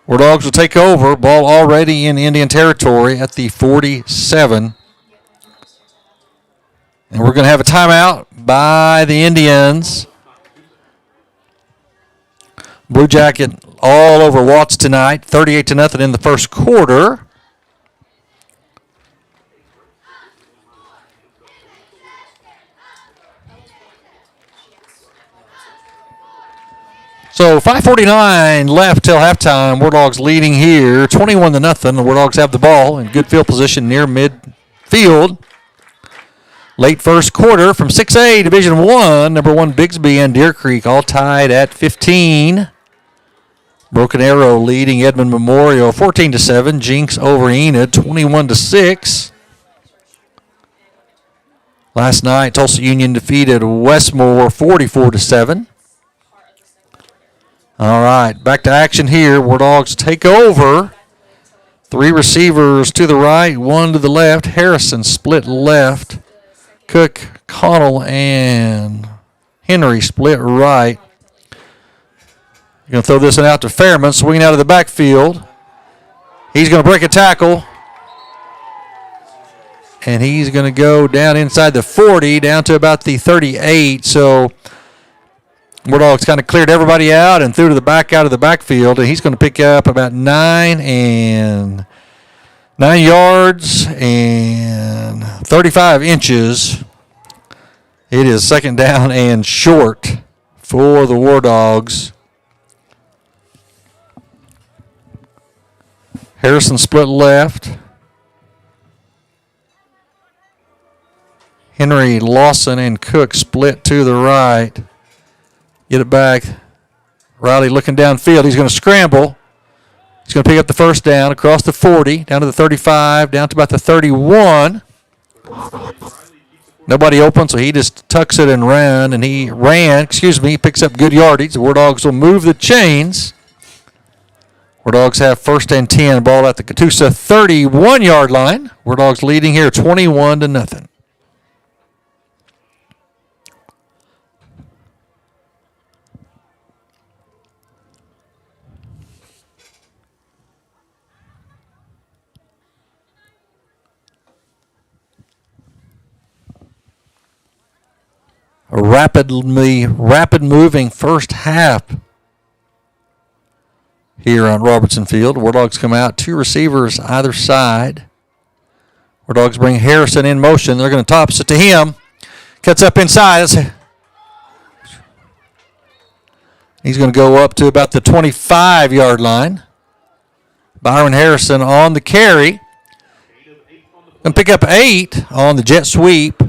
War Dogs will take over. Ball already in Indian territory at the 47. And we're going to have a timeout by the Indians. Blue Jacket all over Watts tonight. 38-0 in the first quarter. So 5:49 left till halftime. War Dogs leading here, 21-0. The War Dogs have the ball in good field position near midfield. Late first quarter from 6A Division 1, number 1 Bigsby and Deer Creek all tied at 15. Broken Arrow leading Edmond Memorial 14-7. Jinx over Enid 21-6. Last night Tulsa Union defeated Westmore 44-7. All right, back to action here. War Dogs take over. 3 receivers to the right, 1 to the left. Harrison split left. Cook, Connell, and Henry split right. You're going to throw this one out to Fairman, swinging out of the backfield. He's going to break a tackle. And he's going to go down inside the 40, down to about the 38. So Wardog's kind of cleared everybody out and threw to the back out of the backfield. And he's going to pick up about 9 yards and 35 inches. It is second down and short for the Wardogs. Harrison split left. Henry, Lawson, and Cook split to the right. Get it back. Riley looking downfield. He's going to scramble. He's going to pick up the first down across the 40, down to the 35, down to about the 31. Nobody open, so he just tucks it and ran. And he picks up good yardage. The Wardogs will move the chains. Wardogs have first and 10, ball at the Catoosa 31-yard line. Wardogs leading here 21-0. A rapid moving first half here on Robertson Field. Wardogs come out, 2 receivers either side. Wardogs bring Harrison in motion. They're going to toss it to him. Cuts up inside. He's going to go up to about the 25-yard line. Byron Harrison on the carry. Going to pick up 8 on the jet sweep.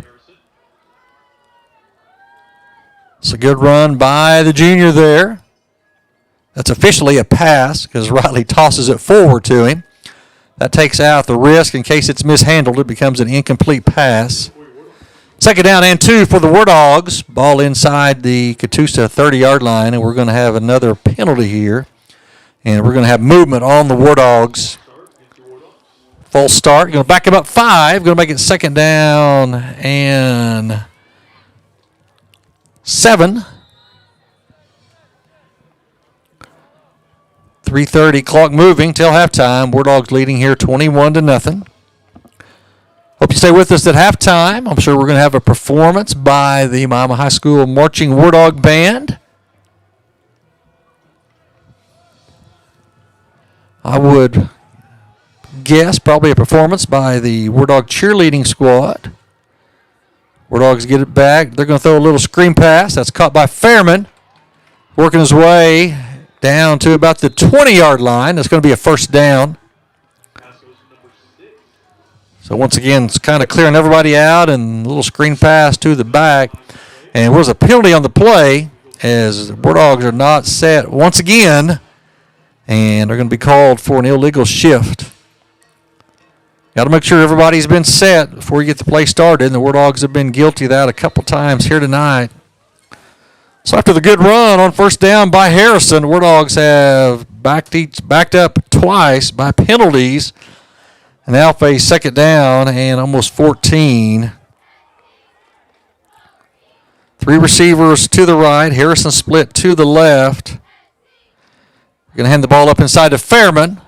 It's a good run by the junior there. That's officially a pass because Riley tosses it forward to him. That takes out the risk in case it's mishandled. It becomes an incomplete pass. Second down and 2 for the Wardogs. Ball inside the Catoosa 30-yard line, and we're going to have another penalty here. And we're going to have movement on the Wardogs. False start. Going to back him up 5. Going to make it second down and 7. 3:30 clock moving till halftime. Wardogs leading here 21-0. Hope you stay with us at halftime. I'm sure we're going to have a performance by the Miami High School Marching Wardog Band. I would guess probably a performance by the Wardog cheerleading squad. Wardogs get it back. They're going to throw a little screen pass. That's caught by Fairman. Working his way down to about the 20-yard line. That's going to be a first down. So once again, it's kind of clearing everybody out and a little screen pass to the back. And there's a penalty on the play as the Wardogs are not set once again. And they're going to be called for an illegal shift. Got to make sure everybody's been set before you get the play started. And the Wardogs have been guilty of that a couple times here tonight. So after the good run on first down by Harrison, Wardogs have backed up twice by penalties. And now face second down and almost 14. 3 receivers to the right. Harrison split to the left. We're going to hand the ball up inside to Fairman.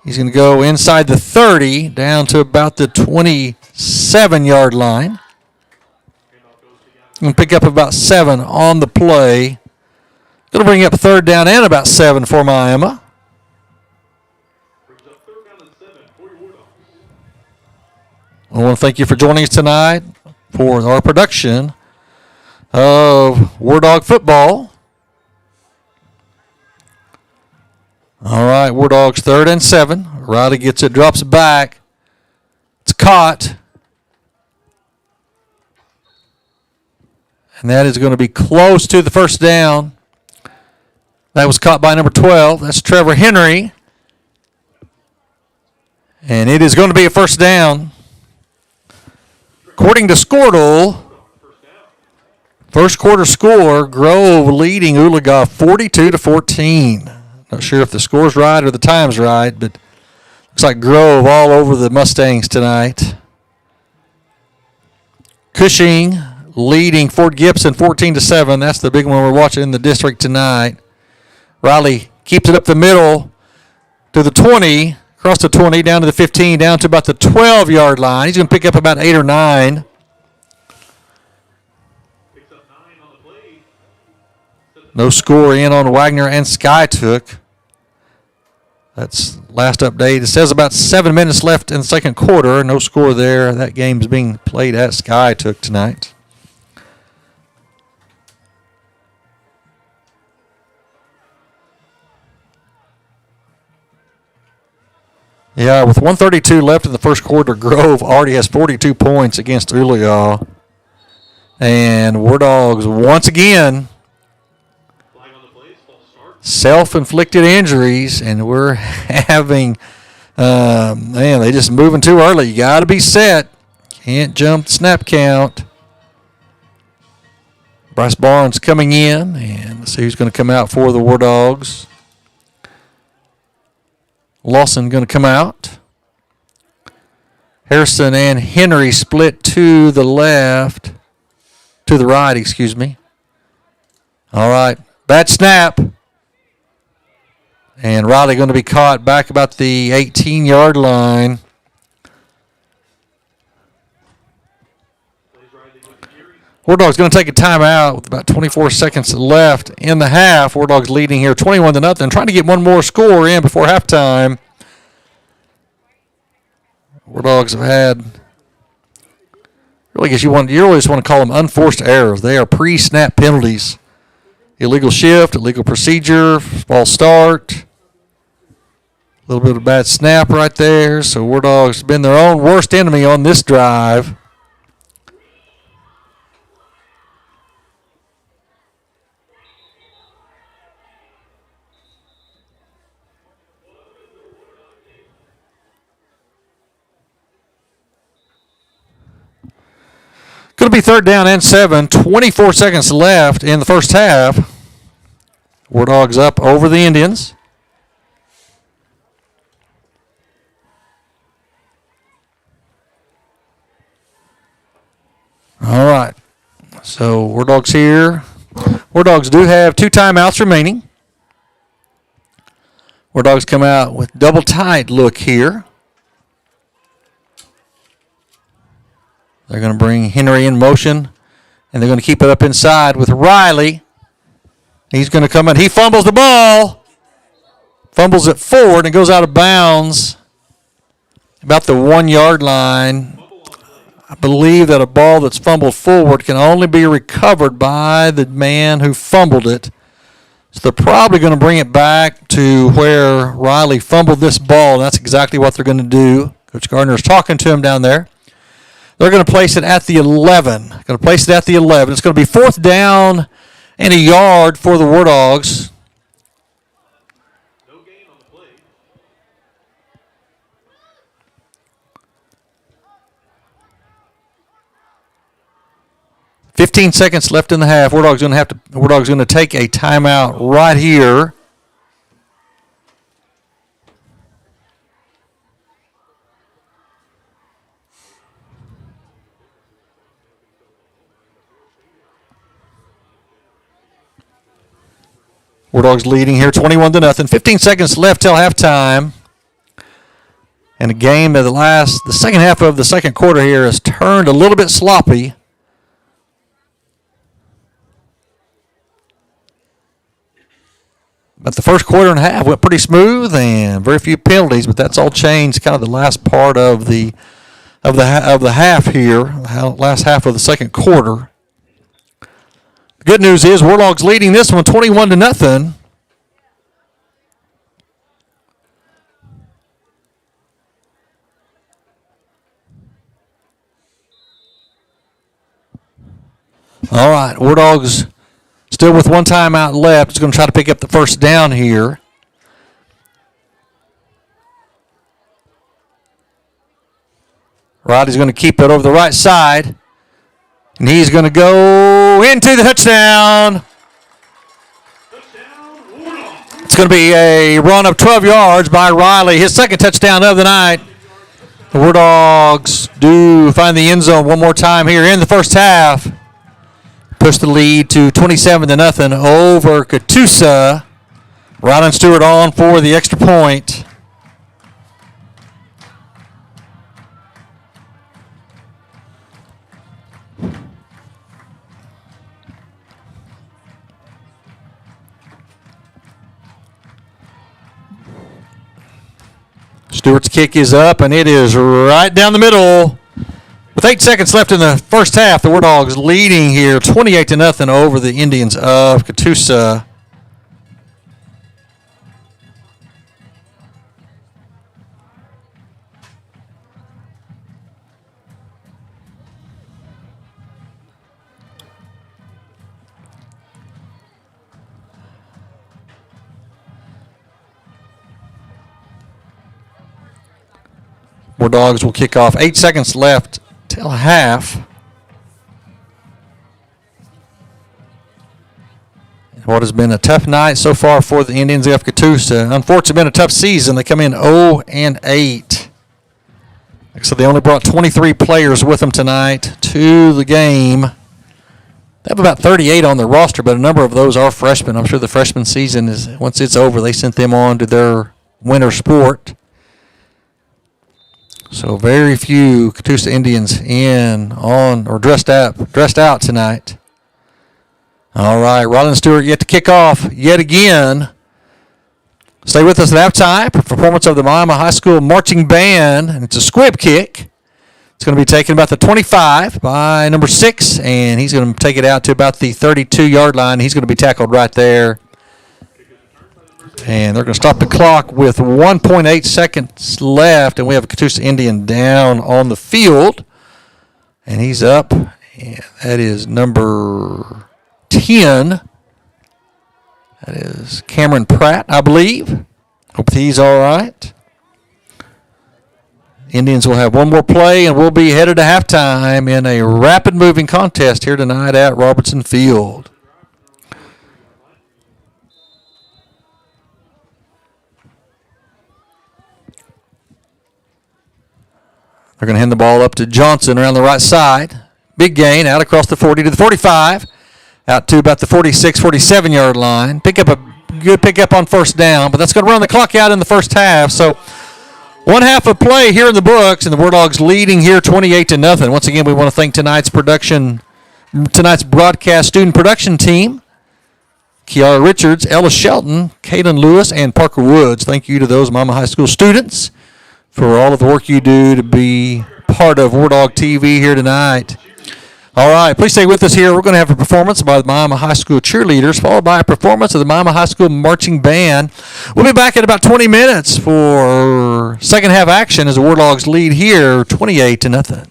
He's going to go inside the 30 down to about the 27-yard line. Going to pick up about 7 on the play. Going to bring up third down and about 7 for Miami. I want to thank you for joining us tonight for our production of Wardog Football. All right, Wardogs 3rd and 7. Riley gets it, drops it back. It's caught. And that is going to be close to the first down. That was caught by number 12. That's Trevor Henry. And it is going to be a first down. According to Scoredle, first quarter score, Grove leading Oologah 42-14. Not sure if the score's right or the time's right, but looks like Grove all over the Mustangs tonight. Cushing leading Fort Gibson 14-7. That's the big one we're watching in the district tonight. Riley keeps it up the middle. to the 20, across the 20, down to the 15, down to about the 12-yard line. He's going to pick up about 8 or 9. Picks up 9 on the play. No score in on Wagner and Skytook. That's last update. It says about 7 minutes left in the second quarter. No score there. That game is being played at Skytook tonight. Yeah, with 132 left in the first quarter, Grove already has 42 points against Uliaw. And Wardogs once again self-inflicted injuries, and we're having, man, they just moving too early. You got to be set. Can't jump the snap count. Bryce Barnes coming in, and let's see who's going to come out for the Wardogs. Lawson going to come out. Harrison and Henry split to the left, to the right, excuse me. All right, bad snap. And Riley going to be caught back about the 18-yard line. Wardog's going to take a timeout with about 24 seconds left in the half. Wardog's leading here 21-0, trying to get one more score in before halftime. Wardogs have had, really, I guess you really just want to call them unforced errors. They are pre-snap penalties. Illegal shift, illegal procedure, false start. A little bit of bad snap right there. So Wardogs have been their own worst enemy on this drive. Going to be third down and 7. 24 seconds left in the first half. Wardogs up over the Indians. All right. So Wardogs here. Wardogs do have 2 timeouts remaining. Wardogs come out with double tight look here. They're going to bring Henry in motion, and they're going to keep it up inside with Riley. He's going to come in. He fumbles the ball. Fumbles it forward and goes out of bounds about the 1-yard line. I believe that a ball that's fumbled forward can only be recovered by the man who fumbled it. So they're probably going to bring it back to where Riley fumbled this ball. That's exactly what they're going to do. Coach Gardner is talking to him down there. They're going to place it at the 11. Going to place it at the 11. It's going to be 4th down and a yard for the Wardogs. No gain on the play. 15 seconds left in the half. Wardog's going to take a timeout right here. Wardogs leading here 21-0. 15 seconds left till halftime. And a game of the second half of the second quarter here has turned a little bit sloppy. But the first quarter and a half went pretty smooth and very few penalties, but that's all changed kind of the last part of the half here, last half of the second quarter. The good news is Wardogs leading this one 21-0. All right, Wardogs still with 1 timeout left. It's going to try to pick up the first down here. Roddy's going to keep it over the right side. And he's going to go into the touchdown. It's going to be a run of 12 yards by Riley, his second touchdown of the night. The Wardogs do find the end zone one more time here in the first half. Push the lead to 27-0 over Catoosa. Rylan Stewart on for the extra point. Stewart's kick is up, and it is right down the middle. With 8 seconds left in the first half, the War Dogs leading here 28-0 over the Indians of Catoosa. War Dogs will kick off. 8 seconds left till half. What has been a tough night so far for the Indians of Catoosa. Unfortunately, been a tough season. They come in 0-8. So they only brought 23 players with them tonight to the game. They have about 38 on their roster, but a number of those are freshmen. I'm sure the freshman season is, once it's over, they sent them on to their winter sport. So very few Catoosa Indians dressed out tonight. All right, Ryland Stewart yet to kick off yet again. Stay with us at halftime. Performance of the Miami High School Marching Band, and it's a squib kick. It's going to be taken about the 25 by number 6, and he's going to take it out to about the 32-yard line. He's going to be tackled right there. And they're going to stop the clock with 1.8 seconds left, and we have a Catoosa Indian down on the field. And he's up, and that is number 10. That is Cameron Pratt, I believe. Hope he's all right. Indians will have one more play, and we'll be headed to halftime in a rapid-moving contest here tonight at Robertson Field. They're going to hand the ball up to Johnson around the right side. Big gain out across the 40 to the 45, out to about the 46, 47-yard line. Good pickup on first down, but that's going to run the clock out in the first half. So one half of play here in the books, and the War Dogs leading here 28-0. Once again, we want to thank tonight's broadcast student production team. Kiara Richards, Ella Shelton, Kaylin Lewis, and Parker Woods. Thank you to those Miami High School students for all of the work you do to be part of Wardog TV here tonight. All right, please stay with us here. We're going to have a performance by the Miami High School cheerleaders, followed by a performance of the Miami High School marching band. We'll be back in about 20 minutes for second half action as the War Dogs lead here 28-0.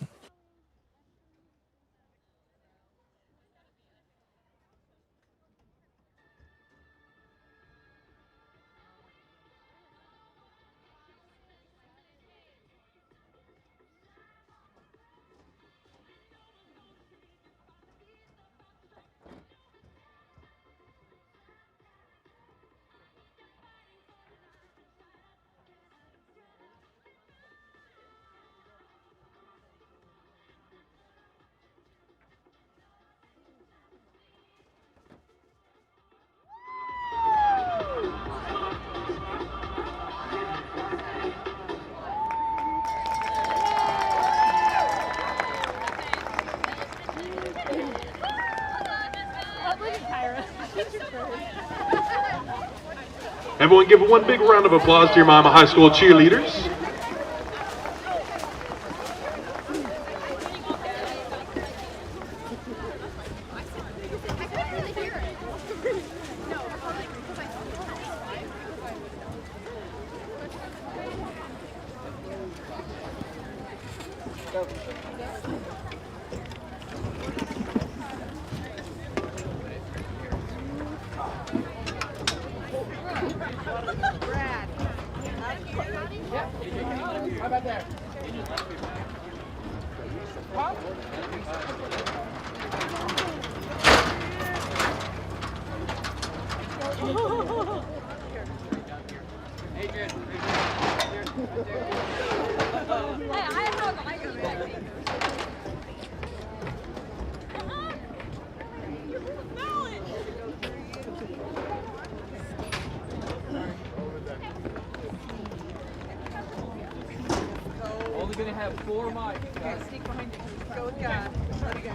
Everyone give one big round of applause to your Miami High School cheerleaders. Only gonna have 4 mics. Guys. Sneak behind you. Go with God. Let it go.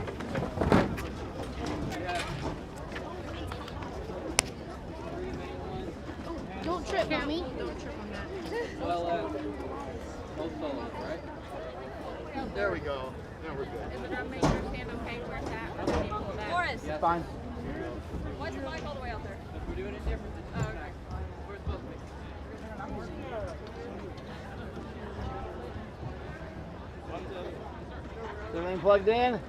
Don't trip, Mommy. Don't trip on that. Well, both solos, right? There we go. Now we're good. Is the drum major stand okay where it's at? Morris, Yes. Fine. why's your mic all the way out there? We're doing it different this Oh, time. okay. We're supposed to be. Is everything plugged in?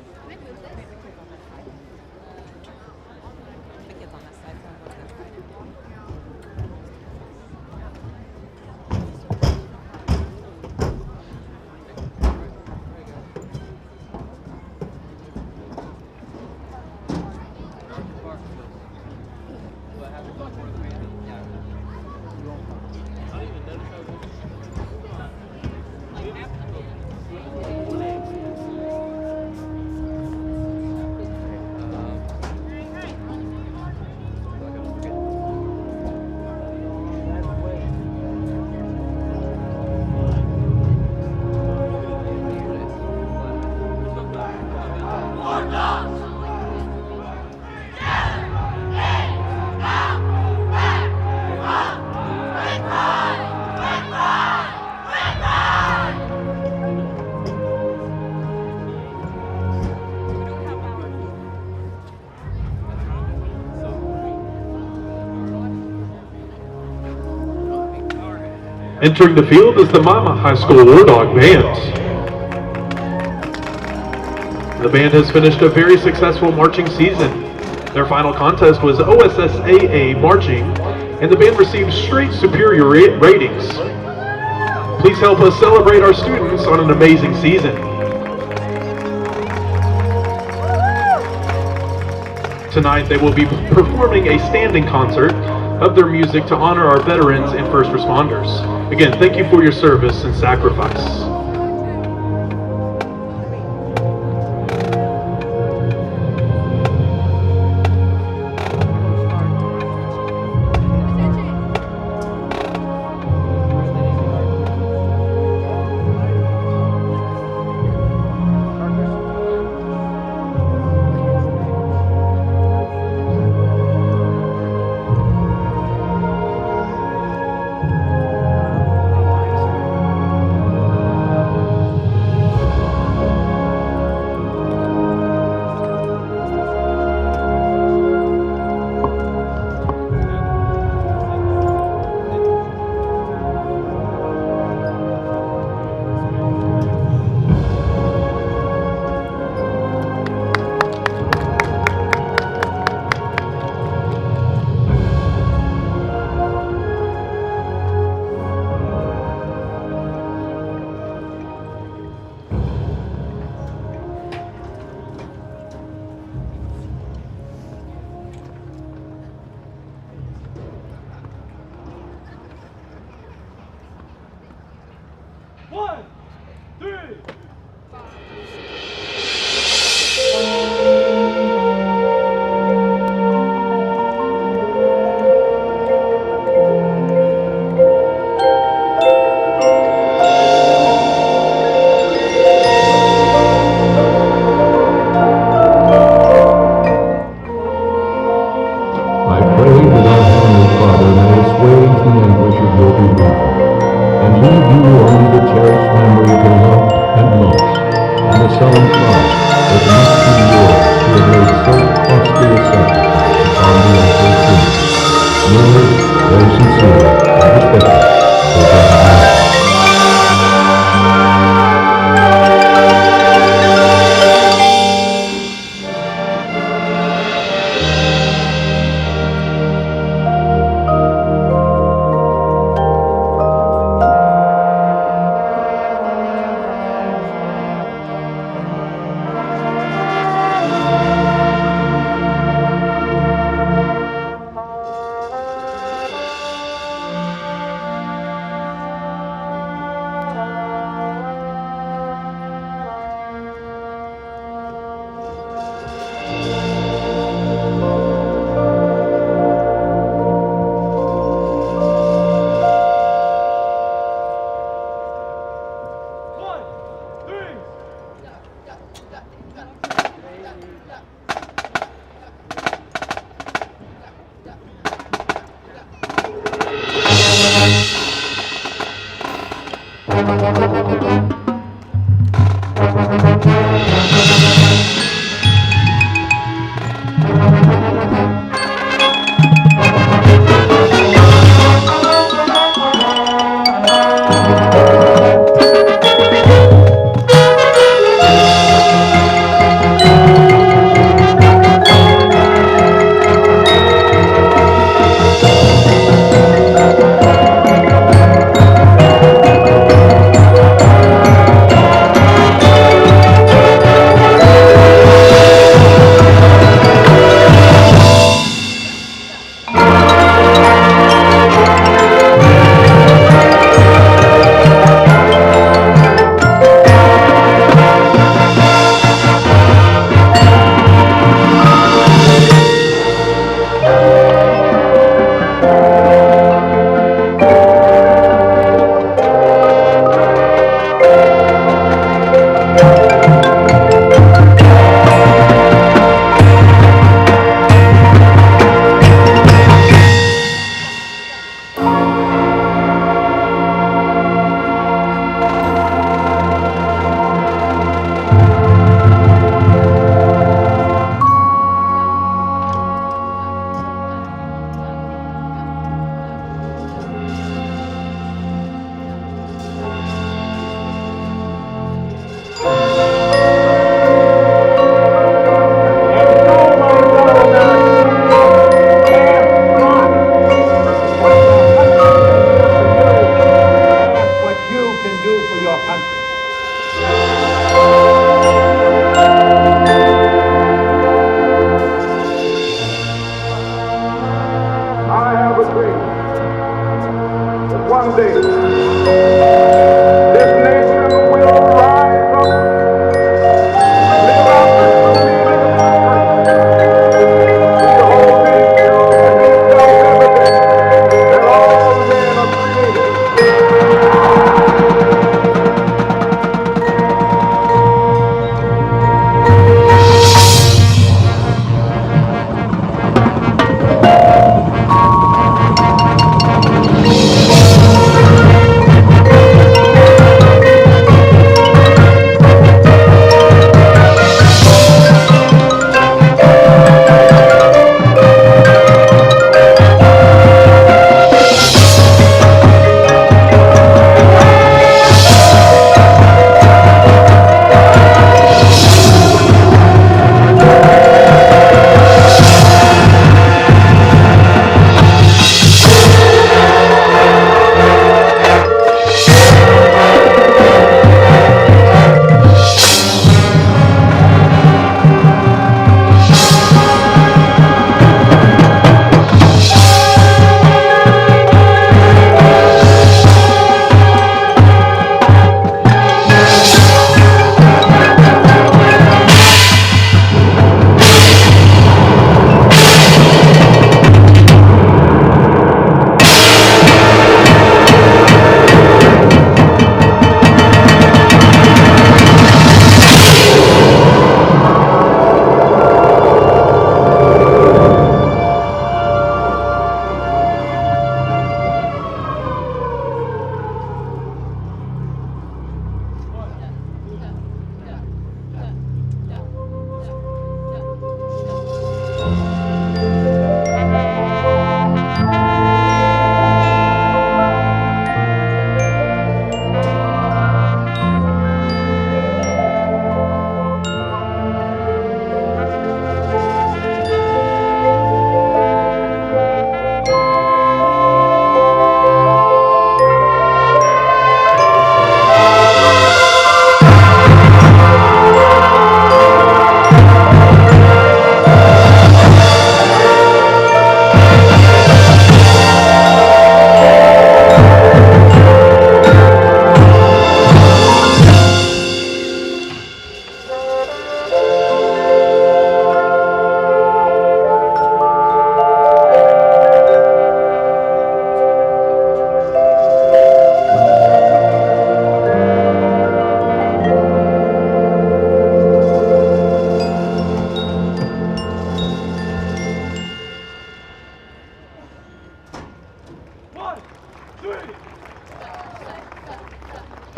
What happens on one of the bands? Yeah. I don't even notice how Like half the band. Entering the field is the Mama High School Wardog Band. The band has finished a very successful marching season. Their final contest was OSSAA marching, and the band received straight superior ratings. Please help us celebrate our students on an amazing season. Tonight they will be performing a standing concert of their music to honor our veterans and first responders. Again, thank you for your service and sacrifice. I pray that our Heavenly Father may assuage the anguish of your bereavement, and leave you only the cherished memory of the loved and lost, and the sullen thought that it must be yours to have laid so costly a sacrifice upon the altar of truth. Yours, very sincerely and respectfully,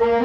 Ladies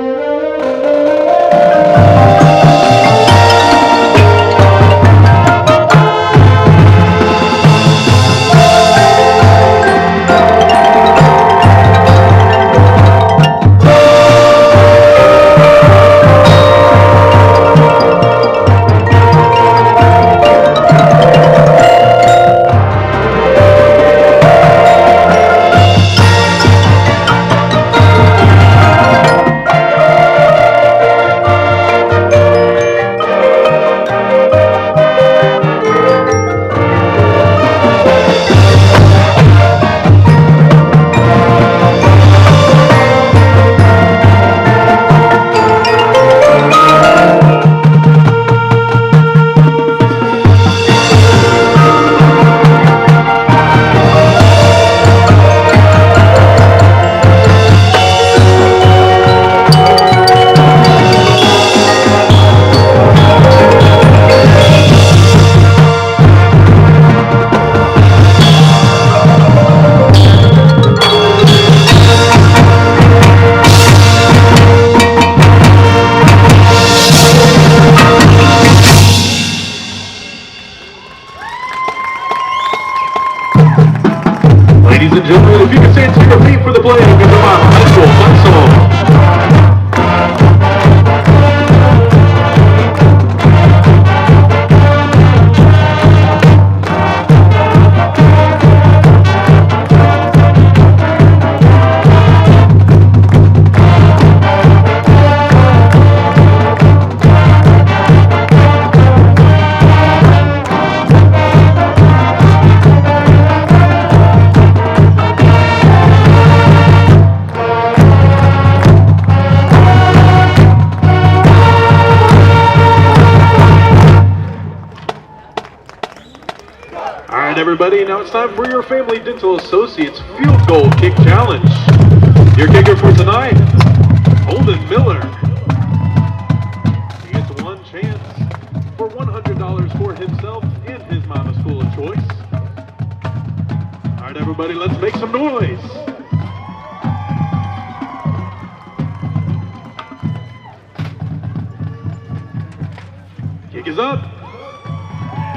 and gentlemen, if you can stand to your feet for the play of Catoosa High School Futsal. All right, everybody, now it's time for your Family Dental Associates Field Goal Kick Challenge. Your kicker for tonight, Holden Miller. He gets one chance for $100 for himself and his mama's school of choice. All right, everybody, let's make some noise. Kick is up.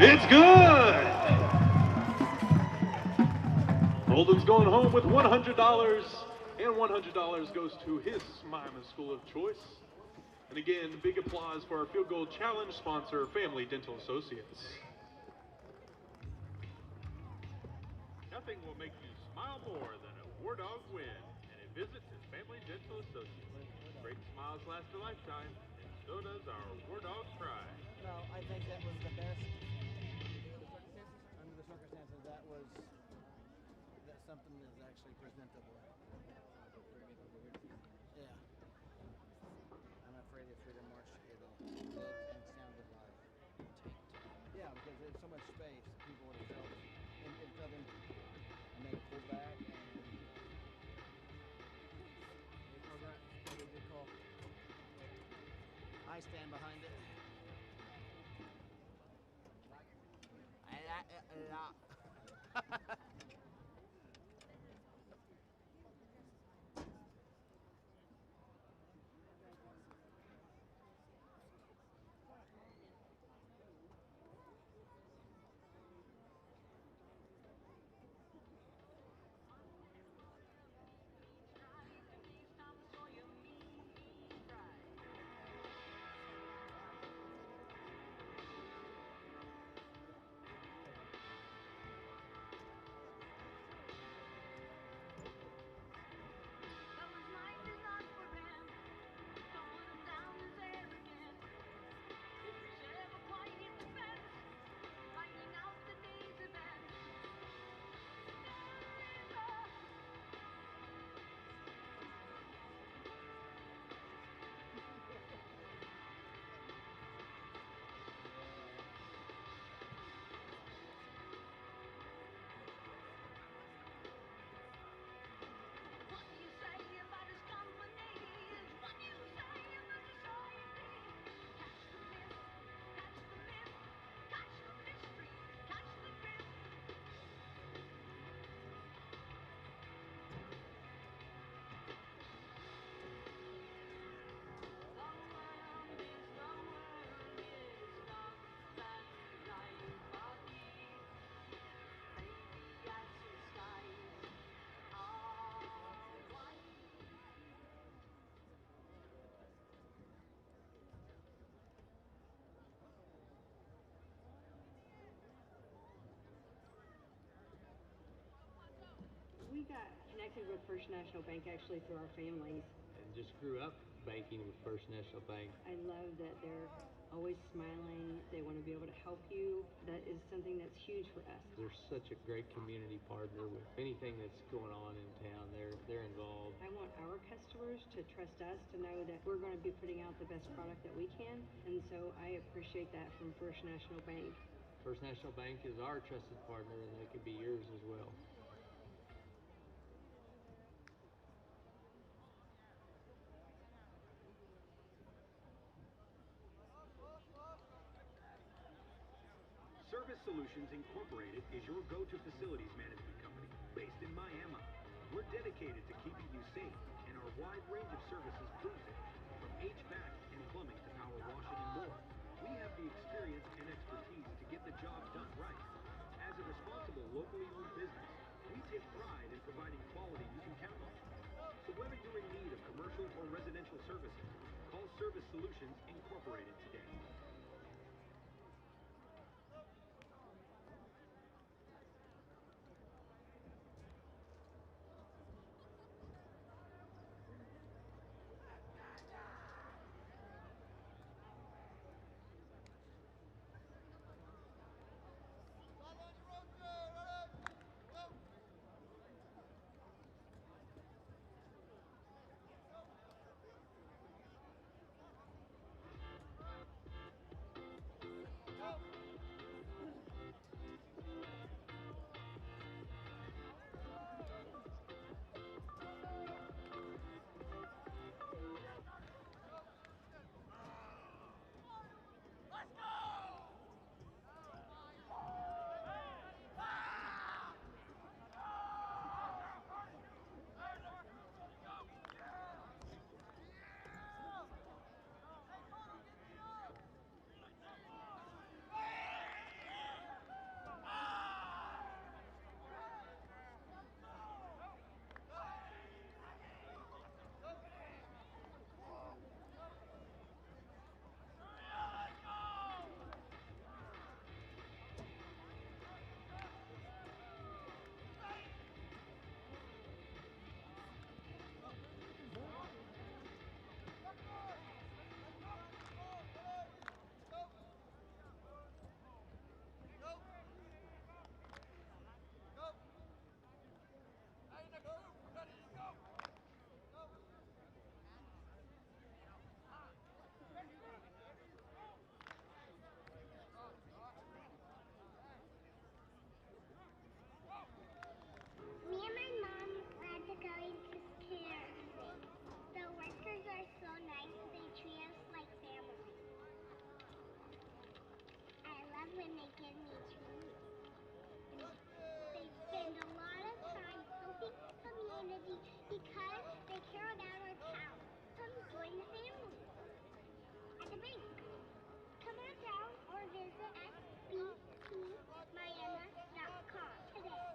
It's good. Holden's going home with $100, and $100 goes to his Mima School of Choice. And again, big applause for our Field Goal Challenge sponsor, Family Dental Associates. Nothing will make you smile more than a Wardog win and a visit to Family Dental Associates. Great smiles last a lifetime, and so does our Wardog pride. No, I think that was the best. Under the circumstances, that was something that is actually presentable. Yeah. I'm afraid if we'd have marched, it'll look and sounded like tanked. Yeah, because there's so much space, people would have felt and felt them, and they pulled back and. Probably a good call. I stand behind it. We got connected with First National Bank actually through our families. And just grew up banking with First National Bank. I love that they're always smiling. They want to be able to help you. That is something that's huge for us. They're such a great community partner. With anything that's going on in town, they're involved. I want our customers to trust us, to know that we're going to be putting out the best product that we can. And so I appreciate that from First National Bank. First National Bank is our trusted partner, and they can be yours as well. Service Solutions Incorporated is your go-to facilities management company based in Miami. We're dedicated to keeping you safe, and our wide range of services proves it. From HVAC and plumbing to power washing and more, we have the experience and expertise to get the job done right. As a responsible, locally owned business, we take pride in providing quality you can count on. So whether you're in need of commercial or residential services, call Service Solutions Incorporated today. Me and my mom had to go into care today. The workers are so nice. They treat us like family. I love when they give me treats. They spend a lot of time helping the community because they care about our town. Come join the family at the bank. Come on down or visit sbtmiami.com today.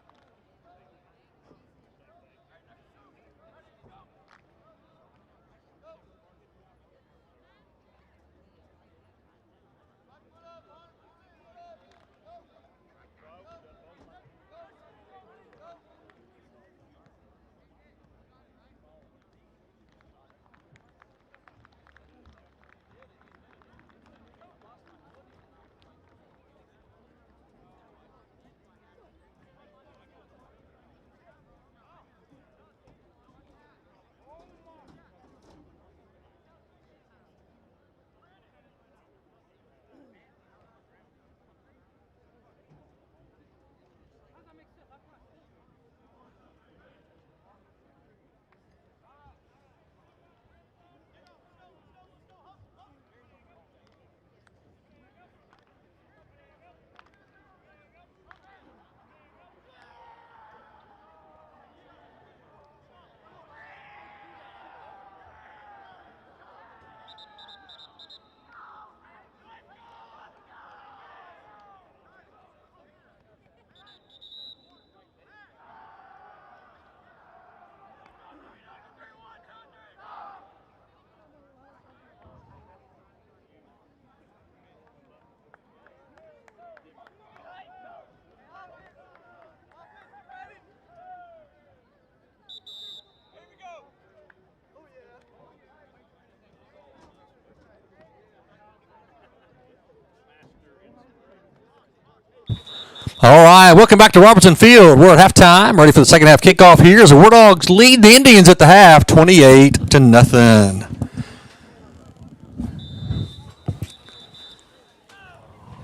All right, welcome back to Robertson Field. We're at halftime, ready for the second half kickoff here as the Wardogs lead the Indians at the half, 28-0.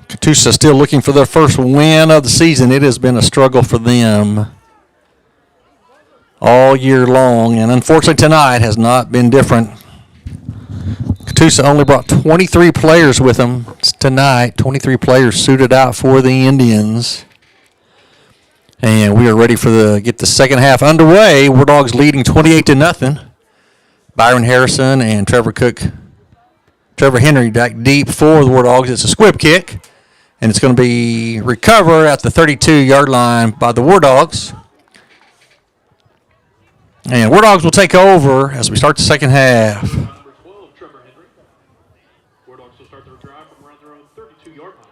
Catoosa still looking for their first win of the season. It has been a struggle for them all year long, and unfortunately tonight has not been different. Catoosa only brought 23 players with them tonight, 23 players suited out for the Indians. And we are ready for get the second half underway. Wardogs leading 28-0. Byron Harrison and Trevor Henry back deep for the Wardogs. It's a squib kick, and it's going to be recovered at the 32-yard line by the Wardogs. And Wardogs will take over as we start the second half. Number 12, Trevor Henry. Wardogs will start their drive from around their own 32-yard line.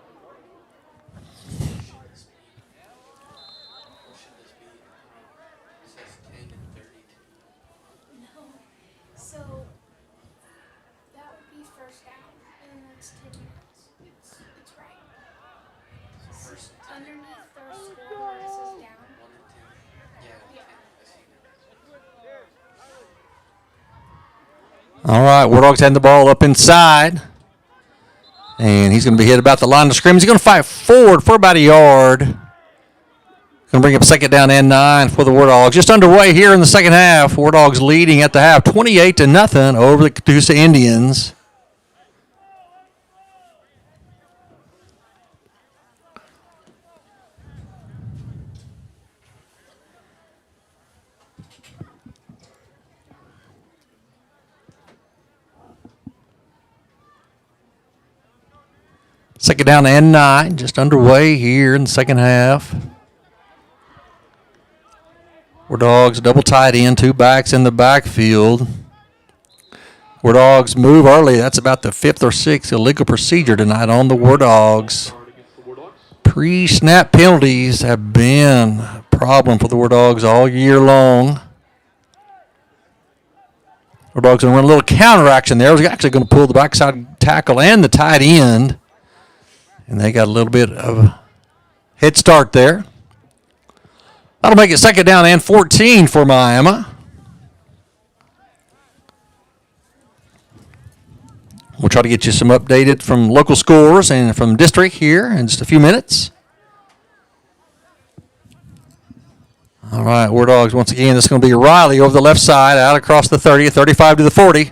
So that would be first down, and that's 10 yards. It's right. Underneath their score where it says down. All right, Wardogs had the ball up inside. And he's going to be hit about the line of scrimmage. He's going to fight forward for about a yard. Going to bring up second down and 9 for the Wardogs. Just underway here in the second half. Wardogs leading at the half 28-0 over the Catoosa Indians. Second down and 9, just underway here in the second half. Wardogs double tight end, 2 backs in the backfield. Wardogs move early. That's about the 5th or 6th illegal procedure tonight on the Wardogs. Pre-snap penalties have been a problem for the Wardogs all year long. Wardogs going to run a little counter action there. We're actually going to pull the backside tackle and the tight end. And they got a little bit of a head start there. That'll make it second down and 14 for Miami. We'll try to get you some updated from local scores and from district here in just a few minutes. All right, Wardogs once again. This is going to be Riley over the left side, out across the 30, 35 to the 40,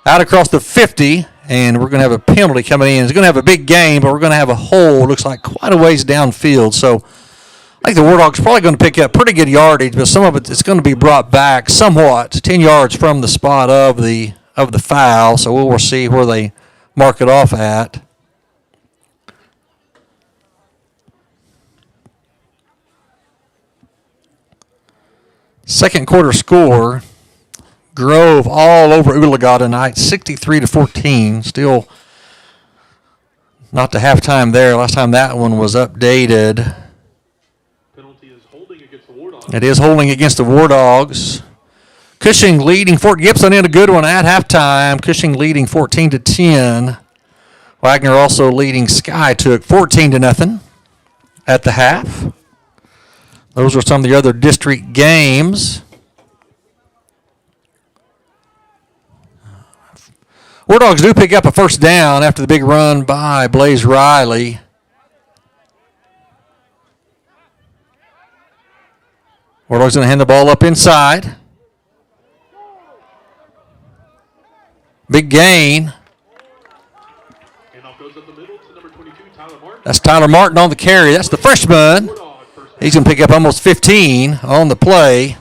out across the 50. And we're going to have a penalty coming in. It's going to have a big gain, but we're going to have a hole. Looks like quite a ways downfield. So I think the Wardogs are probably going to pick up pretty good yardage, but some of it's going to be brought back somewhat, 10 yards from the spot of the foul. So we'll see where they mark it off at. Second quarter score. Grove all over Oologah tonight, 63-14. Still not to halftime there. Last time that one was updated. Penalty is holding against the Wardogs. It is holding against the Wardogs. Cushing leading Fort Gibson in a good one at halftime. Cushing leading 14-10. Wagner also leading Skytook 14-0 at the half. Those are some of the other district games. Wardogs do pick up a first down after the big run by Blaze Riley. Wardogs going to hand the ball up inside. Big gain. Handoff goes up the middle to number 22, Tyler Martin. That's Tyler Martin on the carry. That's the freshman. He's going to pick up almost 15 on the play.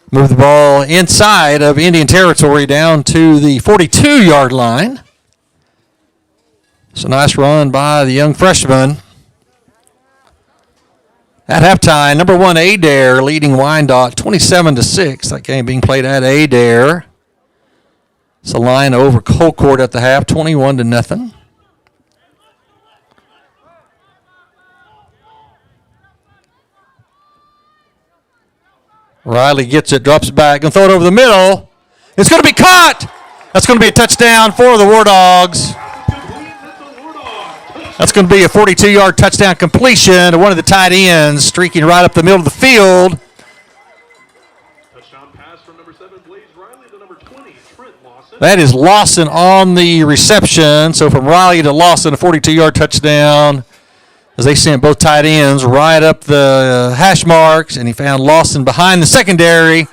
Move the ball inside of Indian territory down to the 42-yard line. It's a nice run by the young freshman. At halftime, number 1 Adair leading Wyandotte 27-6. That game being played at Adair. It's a line over Colcord at the half, 21-0. Riley gets it, drops it back, and throw it over the middle. It's going to be caught. That's going to be a touchdown for the Wardogs. That's going to be a 42-yard touchdown completion to one of the tight ends, streaking right up the middle of the field. Touchdown pass from number 7, Blaze Riley, to number 20, Trent Lawson. That is Lawson on the reception. So from Riley to Lawson, a 42-yard touchdown as they sent both tight ends right up the hash marks, and he found Lawson behind the secondary.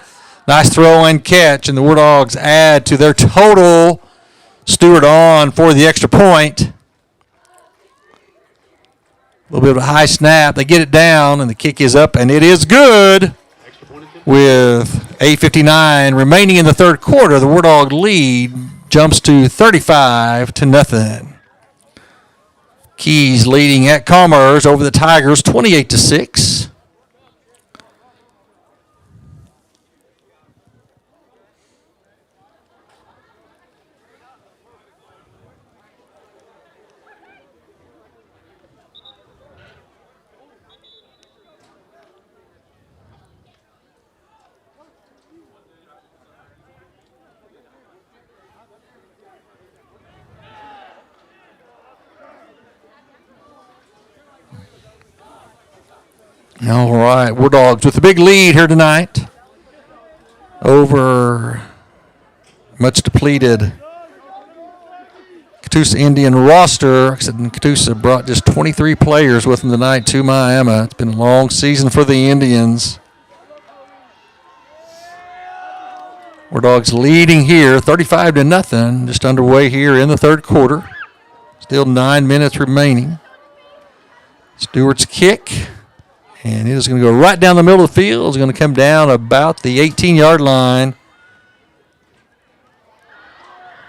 Nice throw and catch, and the War Dogs add to their total. Stewart on for the extra point. A little bit of a high snap. They get it down, and the kick is up, and it is good. With 8:59 remaining in the third quarter, the War Dog lead jumps to 35-0. Keys leading at Commerce over the Tigers 28-6. All right, War Dogs with a big lead here tonight over much depleted Catoosa Indian roster. Like I said, Catoosa brought just 23 players with them tonight to Miami. It's been a long season for the Indians. War Dogs leading here 35-0, just underway here in the third quarter. Still 9 minutes remaining. Stewart's kick. And it is going to go right down the middle of the field. It's going to come down about the 18-yard line.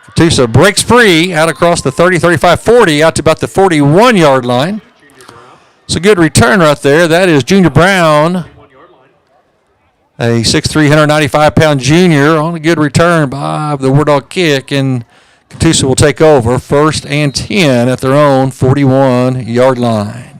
Catoosa breaks free out across the 30, 35, 40, out to about the 41-yard line. It's a good return right there. That is Junior Brown, a 6'3", 195-pound junior, on a good return by the War Dog kick. And Catoosa will take over 1st and 10 at their own 41-yard line.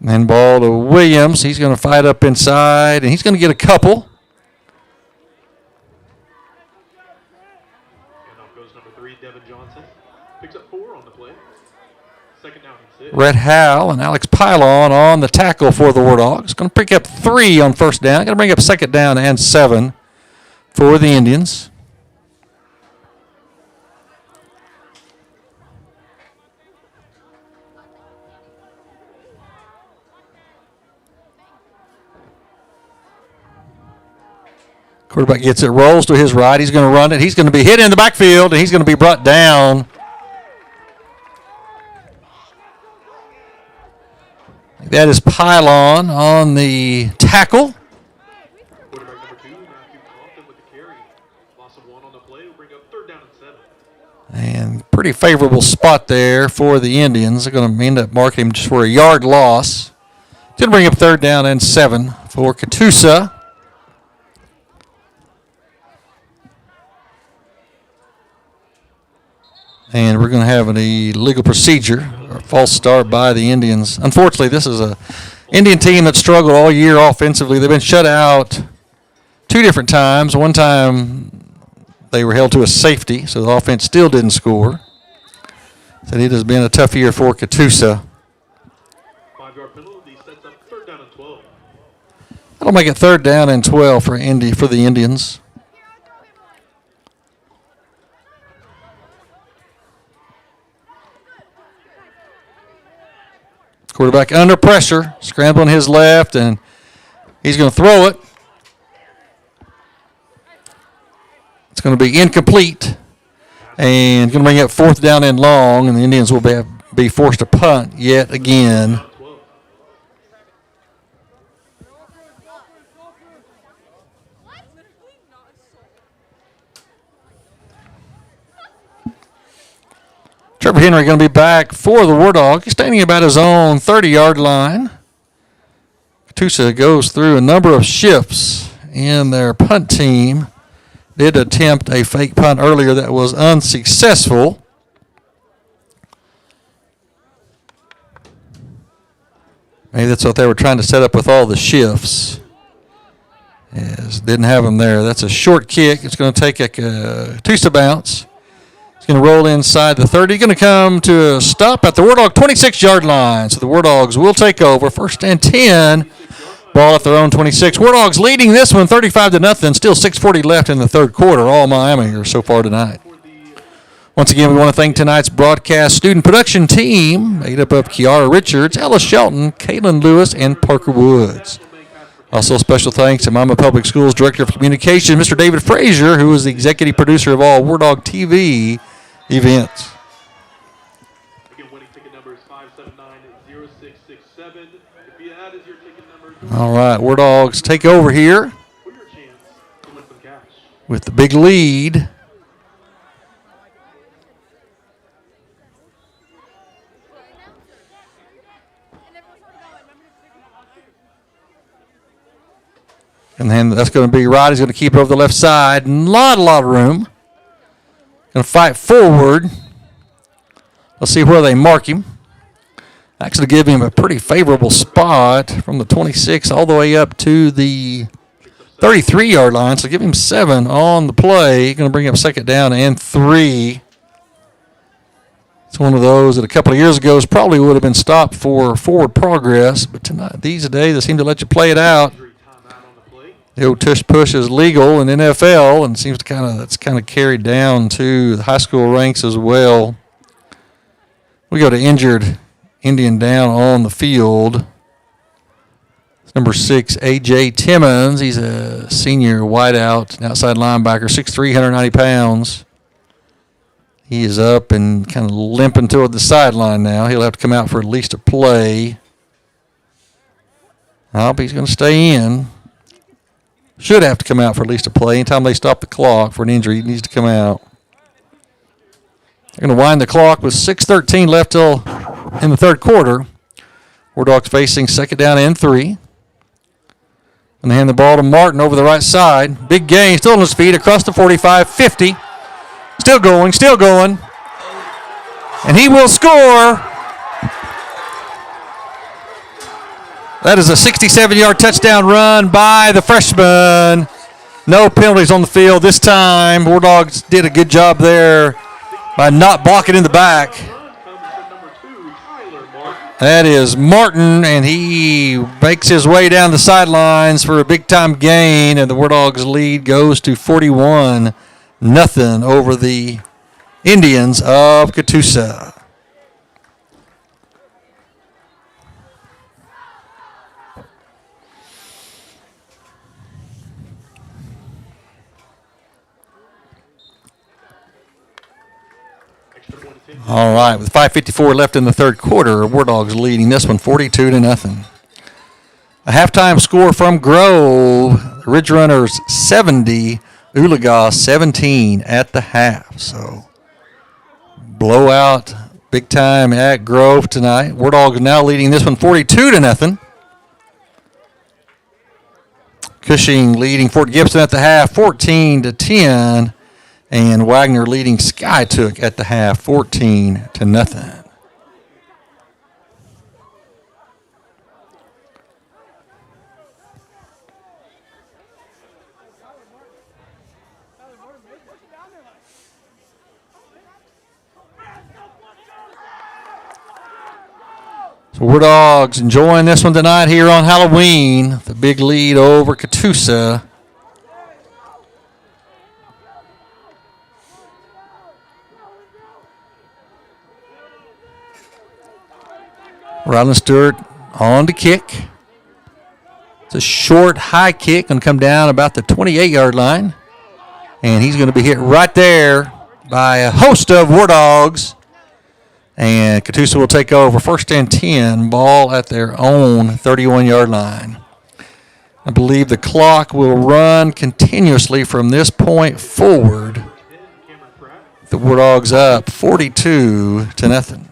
And ball to Williams. He's going to fight up inside, and he's going to get a couple. And off goes number 3, Devin Johnson. Picks up 4 on the play. Second down and 6. Rhett Howell and Alex Pylon on the tackle for the War Dogs. Going to pick up 3 on first down. Going to bring up second down and 7 for the Indians. Quarterback gets it, rolls to his right. He's going to run it. He's going to be hit in the backfield, and he's going to be brought down. That is Pylon on the tackle. Quarterback number 2, Matthew Compton with the carry. Loss of 1 on the play will bring up 3rd down and 7. And pretty favorable spot there for the Indians. They're going to end up marking him just for a yard loss. It's going to bring up 3rd down and 7 for Catoosa. And we're going to have an illegal procedure, or a false start by the Indians. Unfortunately, this is an Indian team that struggled all year offensively. They've been shut out 2 different times. One time they were held to a safety, so the offense still didn't score. So it has been a tough year for Catoosa. 5-yard penalty sets up 3rd down and 12. That'll make it 3rd down and 12 for the Indians. Quarterback under pressure, scrambling his left, and he's going to throw it. It's going to be incomplete, and going to bring up 4th down and long, and the Indians will be forced to punt yet again. Trevor Henry going to be back for the War Dog. He's standing about his own 30-yard line. Catoosa goes through a number of shifts in their punt team. Did attempt a fake punt earlier that was unsuccessful. Maybe that's what they were trying to set up with all the shifts. Yes, didn't have them there. That's a short kick. It's going to take a Catoosa bounce. It's going to roll inside the 30. Going to come to a stop at the Wardog 26-yard line. So the Wardogs will take over. 1st and 10. Ball at their own 26. Wardogs leading this one 35-0. Still 6:40 left in the third quarter. All Miami here so far tonight. Once again, we want to thank tonight's broadcast student production team made up of Kiara Richards, Ella Shelton, Caitlin Lewis, and Parker Woods. Also, special thanks to Miami Public Schools Director of Communications, Mr. David Frazier, who is the executive producer of all Wardog TV events. Again, winning ticket number is 5790667. If you add as your ticket number, All right, Wardogs take over here for your chance to win some cash. with the big lead. And then that's going to be right. He's going to keep it over the left side. Not a lot of room. Going to fight forward. Let's see where they mark him. Actually give him a pretty favorable spot from the 26 all the way up to the 33-yard line. So give him 7 on the play. Going to bring up 2nd down and 3. It's one of those that a couple of years ago probably would have been stopped for forward progress. But tonight, these days, they seem to let you play it out. The old tush push is legal in NFL and seems to that's kind of carried down to the high school ranks as well. We go to injured Indian down on the field. It's number 6, A.J. Timmons. He's a senior wideout, an outside linebacker, 6'3", 190 pounds. He is up and kind of limping toward the sideline now. He'll have to come out for at least a play. I hope he's going to stay in. Should have to come out for at least a play. Anytime they stop the clock for an injury, he needs to come out. They're going to wind the clock with 6:13 left till in the third quarter. Wardogs facing 2nd down and 3. And they hand the ball to Martin over the right side. Big gain, still on his feet across the 45, 50. Still going. And he will score. That is a 67-yard touchdown run by the freshman. No penalties on the field this time. Wardogs did a good job there by not blocking in the back. That is Martin, and he makes his way down the sidelines for a big-time gain, and the Wardogs lead goes to 41-0 over the Indians of Catoosa. All right, with 5:54 left in the third quarter, Wardogs leading this one 42-0. A halftime score from Grove, Ridge Runners 70, Oologah 17 at the half. So blowout big time at Grove tonight. Wardogs now leading this one 42-0. Cushing leading Fort Gibson at the half 14-10. And Wagner leading Skytook at the half, 14-0. So Wardogs enjoying this one tonight here on Halloween. The big lead over Catoosa. Rylan Stewart on to kick. It's a short, high kick. Going to come down about the 28-yard line. And he's going to be hit right there by a host of Wardogs. And Catoosa will take over 1st and 10. Ball at their own 31-yard line. I believe the clock will run continuously from this point forward. The Wardogs up 42-0.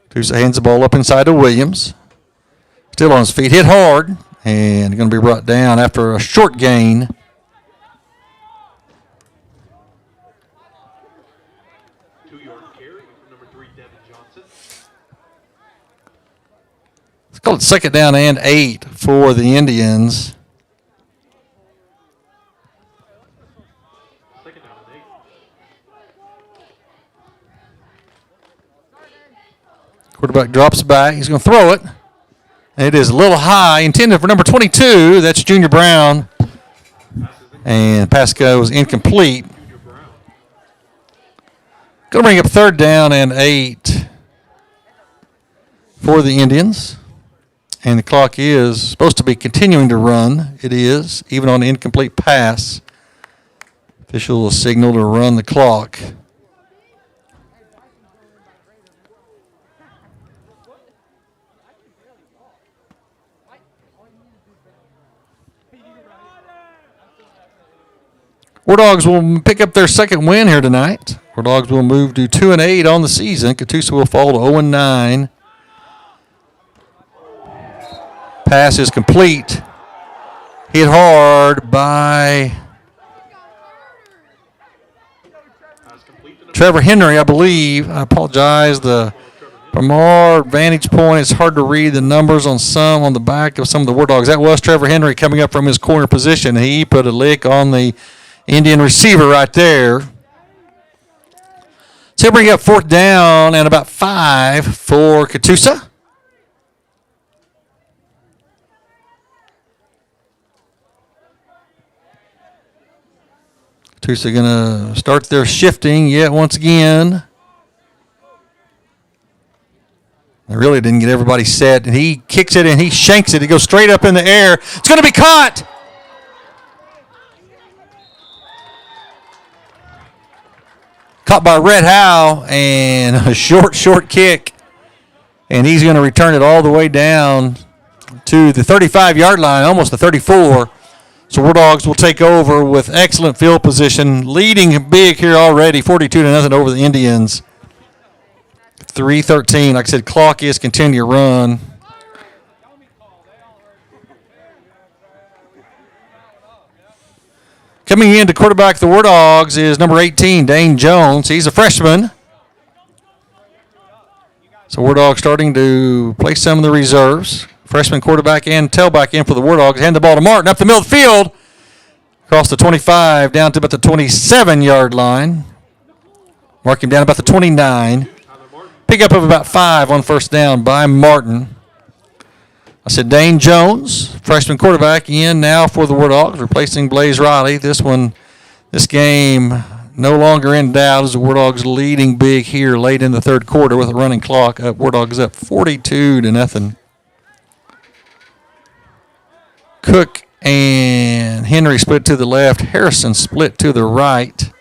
Catoosa hands the ball up inside to Williams. Still on his feet, hit hard, and going to be brought down after a short gain. It's called second down and 8 for the Indians. Quarterback drops back. He's going to throw it. It is a little high, intended for number 22. That's Junior Brown. And pass goes incomplete. Going to bring up third down and 8 for the Indians. And the clock is supposed to be continuing to run. It is, even on an incomplete pass. Official will signal to run the clock. Wardogs will pick up their second win here tonight. Wardogs will move to 2-8 on the season. Catoosa will fall to 0-9. Pass is complete. Hit hard by Trevor Henry, I believe. I apologize. From our vantage point, it's hard to read the numbers on the back of some of the Wardogs. That was Trevor Henry coming up from his corner position. He put a lick on the Indian receiver right there. So he'll bring up fourth down and about 5 for Catoosa. Catoosa going to start their shifting yet once again. They really didn't get everybody set, and he kicks it and he shanks it. It goes straight up in the air. It's going to be caught. Caught by Red Howe, and a short kick. And he's going to return it all the way down to the 35-yard line, almost the 34. So Wardogs will take over with excellent field position, leading big here already, 42-0 over the Indians. 3:13, like I said, clock is continue to run. Coming in to quarterback the Wardogs is number 18, Dane Jones. He's a freshman. So Wardogs starting to play some of the reserves. Freshman quarterback and tailback in for the Wardogs. Hand the ball to Martin up the middle of the field. Across the 25 down to about the 27-yard line. Mark him down about the 29. Pickup of about 5 on first down by Martin. I said Dane Jones, freshman quarterback, in now for the Wardogs, replacing Blaze Riley. This game no longer in doubt as the Wardogs leading big here late in the third quarter with a running clock. Wardogs up 42-0. Cook and Henry split to the left. Harrison split to the right.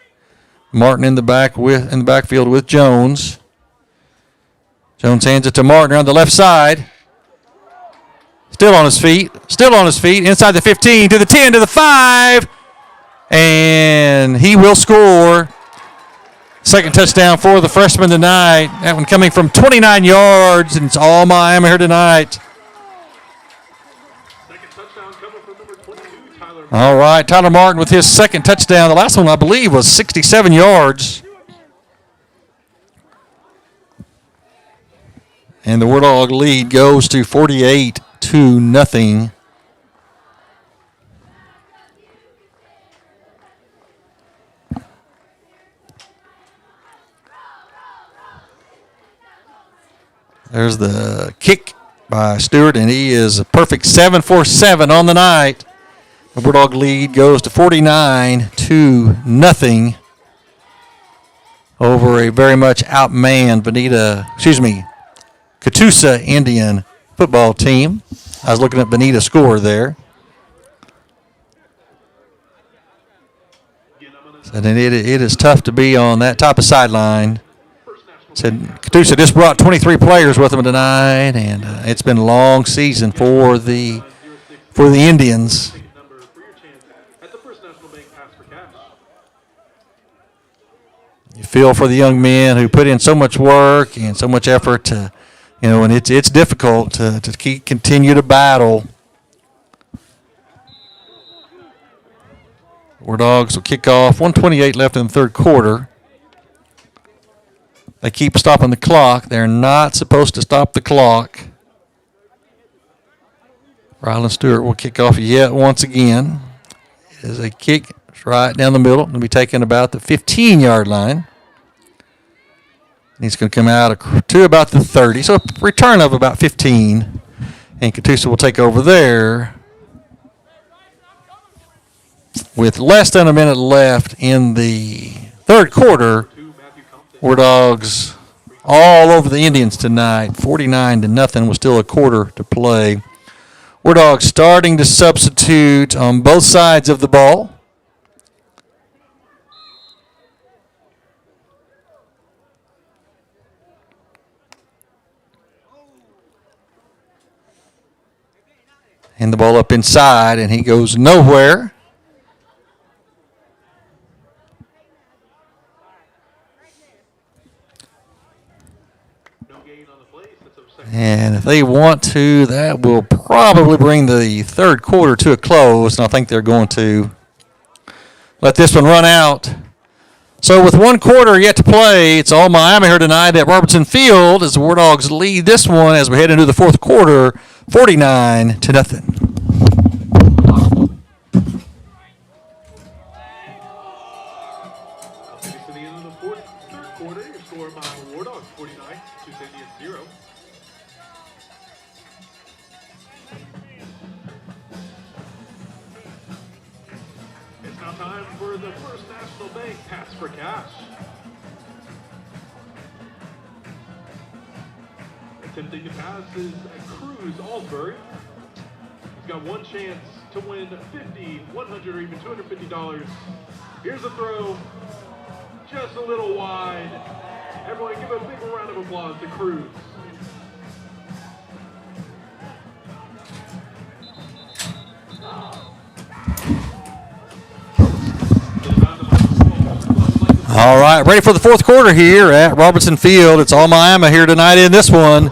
Martin in the backfield with Jones. Jones hands it to Martin on the left side. Still on his feet. Inside the 15, to the 10, to the 5. And he will score. Second touchdown for the freshman tonight. That one coming from 29 yards, and it's all Miami here tonight. All right, Tyler Martin with his second touchdown. The last one, I believe, was 67 yards. And the Wardog lead goes to 48-0. There's the kick by Stewart, and he is a perfect 7 for 7 on the night. The Wardog lead goes to 49-0 over a very much outmanned Catoosa Indian football team. I was looking at Bonita's score there. And it is tough to be on that type of sideline. Said Catoosa just brought 23 players with them tonight, and it's been a long season for the Indians. You feel for the young men who put in so much work and so much effort to You know, and it's difficult to continue to battle. Wardogs will kick off. 1:28 left in the third quarter. They keep stopping the clock. They're not supposed to stop the clock. Rylan Stewart will kick off yet once again. As a kick right down the middle. It'll be taken about the 15-yard line. He's going to come out to about the 30. So a return of about 15. And Catoosa will take over there with less than a minute left in the third quarter. Wardogs all over the Indians tonight. 49-0 with still a quarter to play. Wardogs starting to substitute on both sides of the ball. And the ball up inside, and he goes nowhere. And if they want to, that will probably bring the third quarter to a close, and I think they're going to let this one run out. So with one quarter yet to play, it's all Miami here tonight at Robertson Field as the Wardogs lead this one as we head into the fourth quarter, 49-0. This is the end of the third quarter. Your score by Wardog 49, Catoosa Indians 0. It's now time for the First National Bank Pass for Cash. Attempting to pass is Cruz Alsbury. He's got one chance to win $50, $100, or even $250. Here's a throw, just a little wide. Everyone give a big round of applause to Cruz. All right, ready for the fourth quarter here at Robertson Field. It's all Miami here tonight in this one.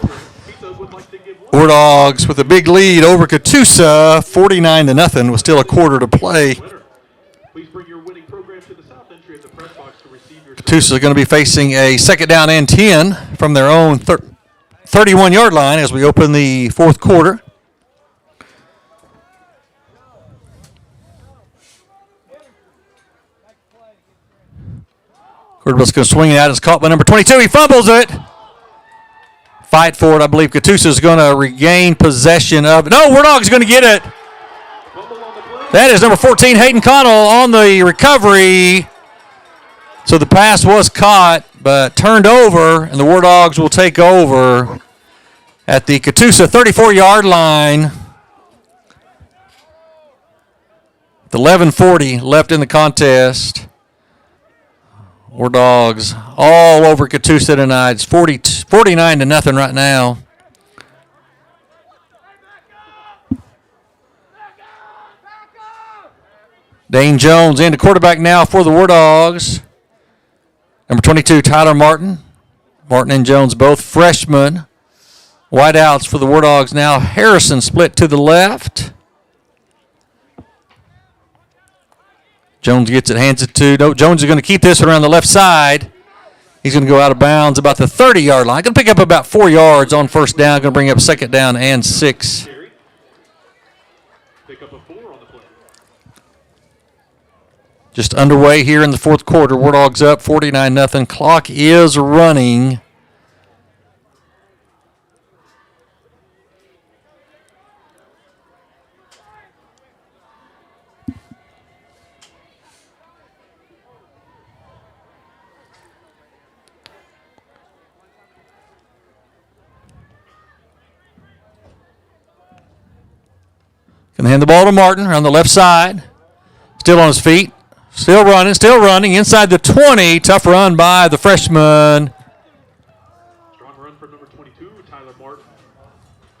Wardogs with a big lead over Catoosa, 49-0 with still a quarter to play. Catoosa is going to be facing a second down and 10 from their own 31-yard line as we open the fourth quarter. Quarterback's going to swing it out. It's caught by number 22. He fumbles it. Fight for it. I believe Catoosa is going to regain possession of it. No, Wardog's going to get it. That is number 14, Hayden Connell, on the recovery. So the pass was caught, but turned over, and the Wardogs will take over at the Catoosa 34-yard line. With 11:40 left in the contest. Wardogs all over Catoosa tonight. It's 49-0 right now. Dane Jones in the quarterback now for the Wardogs. Number 22, Tyler Martin. Martin and Jones both freshmen. Wideouts for the Wardogs now. Harrison split to the left. Jones gets it, hands it to. No, Jones is going to keep this around the left side. He's going to go out of bounds about the 30-yard line. Going to pick up about 4 yards on first down. Going to bring up second down and 6. Pick up a 4 on the play. Just underway here in the fourth quarter. Wardogs up 49-0. Clock is running. Going to hand the ball to Martin on the left side. Still on his feet. Still running. Inside the 20. Tough run by the freshman. Strong run from number 22, Tyler Martin.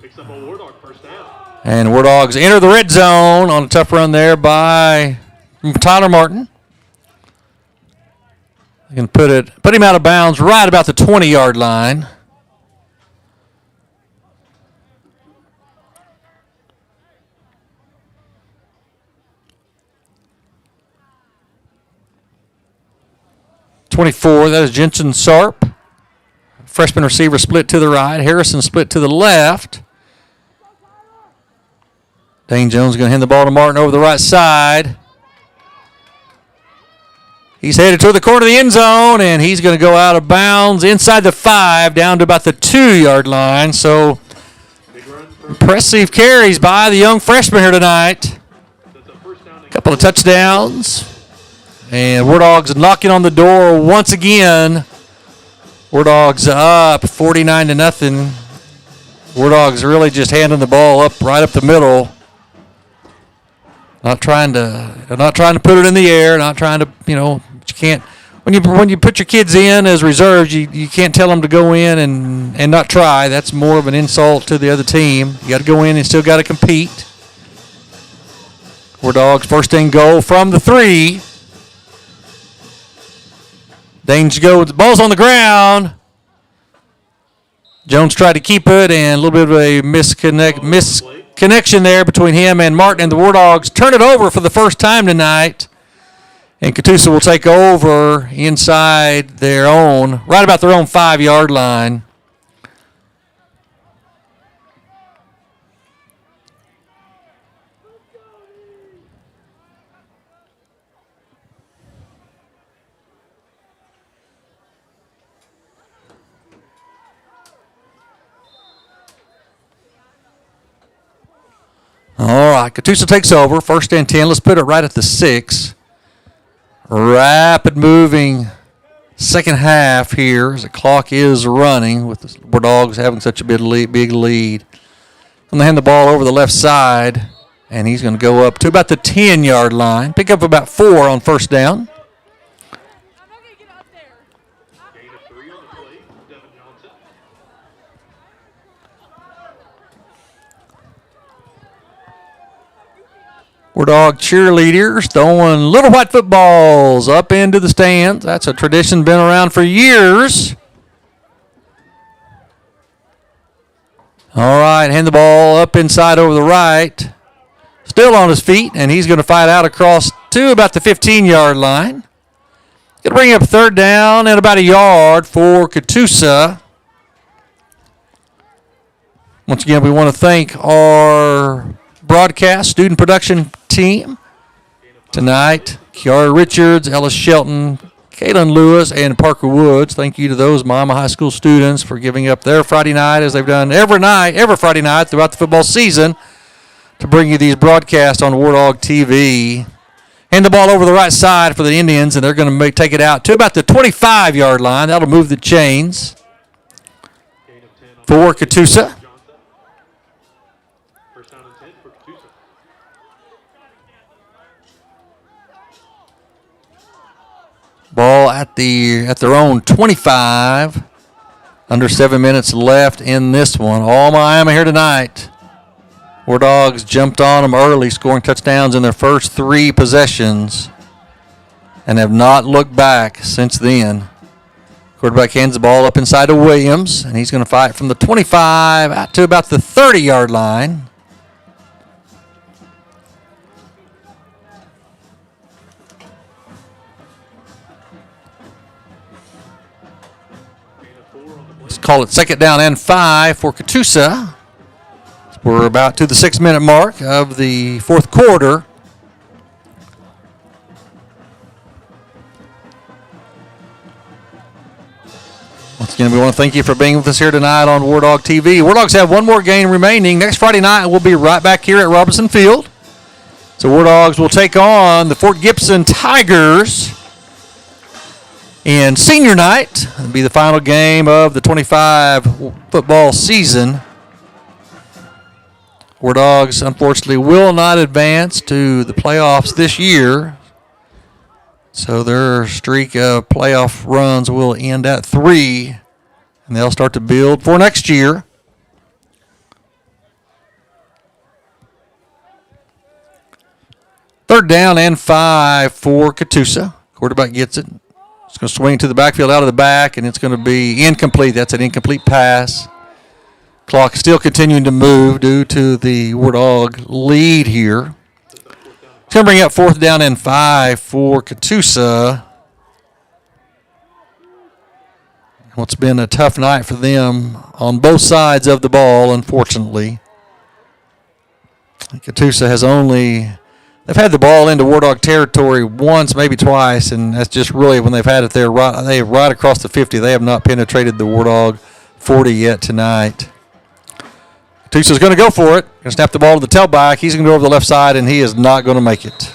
Picks up a Wardog first down. And Wardogs enter the red zone on a tough run there by Tyler Martin. You can put him out of bounds right about the 20-yard line. 49-0 24. That is Jensen Sarp. Freshman receiver split to the right. Harrison split to the left. Dane Jones going to hand the ball to Martin over the right side. He's headed toward the corner of the end zone, and he's going to go out of bounds inside the 5, down to about the 2-yard line. So impressive carries by the young freshman here tonight. A couple of touchdowns. And War Dogs knocking on the door once again. War Dogs up 49-0. War Dogs really just handing the ball up right up the middle. Not trying to put it in the air. Not trying to, you can't. When you put your kids in as reserves, you can't tell them to go in and not try. That's more of an insult to the other team. You got to go in and still got to compete. War Dogs first and goal from the 3. Danes go with the ball's on the ground. Jones tried to keep it, and a little bit of a misconnection there between him and Martin, and the War Dogs turn it over for the first time tonight. And Catoosa will take over inside their own, right about their own 5-yard line. All right, Catoosa takes over. First and 10. Let's put it right at the 6. Rapid moving second half here as the clock is running with the War Dogs having such a big lead. I'm going to hand the ball over the left side, and he's going to go up to about the 10-yard line. Pick up about 4 on first down. War Dog cheerleaders throwing little white footballs up into the stands. That's a tradition been around for years. All right, hand the ball up inside over the right. Still on his feet, and he's going to fight out across to about the 15-yard line. Going to bring up third down and about a yard for Catoosa. Once again, we want to thank our broadcast student production team tonight. Kiara Richards, Ellis Shelton, Kaylin Lewis, and Parker Woods. Thank you to those Miami High School students for giving up their Friday night, as they've done every Friday night throughout the football season, to bring you these broadcasts on Wardog TV. Hand the ball over the right side for the Indians, and they're going to take it out to about the 25-yard line. That'll move the chains for Catoosa. Ball at their own 25. Under 7 minutes left in this one. All Miami here tonight. War Dogs jumped on them early, scoring touchdowns in their first 3 possessions, and have not looked back since then. Quarterback hands the ball up inside to Williams, and he's going to fight from the 25 out to about the 30-yard line. Let's call it second down and 5 for Catoosa. We're about to the 6-minute mark of the fourth quarter. Once again, we want to thank you for being with us here tonight on Wardog TV. War Dogs have one more game remaining. Next Friday night, we'll be right back here at Robinson Field. So War Dogs will take on the Fort Gibson Tigers in senior night. It'll be the final game of the 25 football season. War Dogs, unfortunately, will not advance to the playoffs this year. So their streak of playoff runs will end at 3, and they'll start to build for next year. Third down and 5 for Catoosa. Quarterback gets it. It's going to swing to the backfield out of the back, and it's going to be incomplete. That's an incomplete pass. Clock still continuing to move due to the War Dog lead here. It's going to bring up fourth down and 5 for Catoosa. It's been a tough night for them on both sides of the ball, unfortunately. Catoosa has they've had the ball into Wardog territory once, maybe twice, and that's just really when they've had it there right across the 50. They have not penetrated the Wardog 40 yet tonight. Catoosa's going to go for it. Going to snap the ball to the tailback. He's going to go over the left side, and he is not going to make it.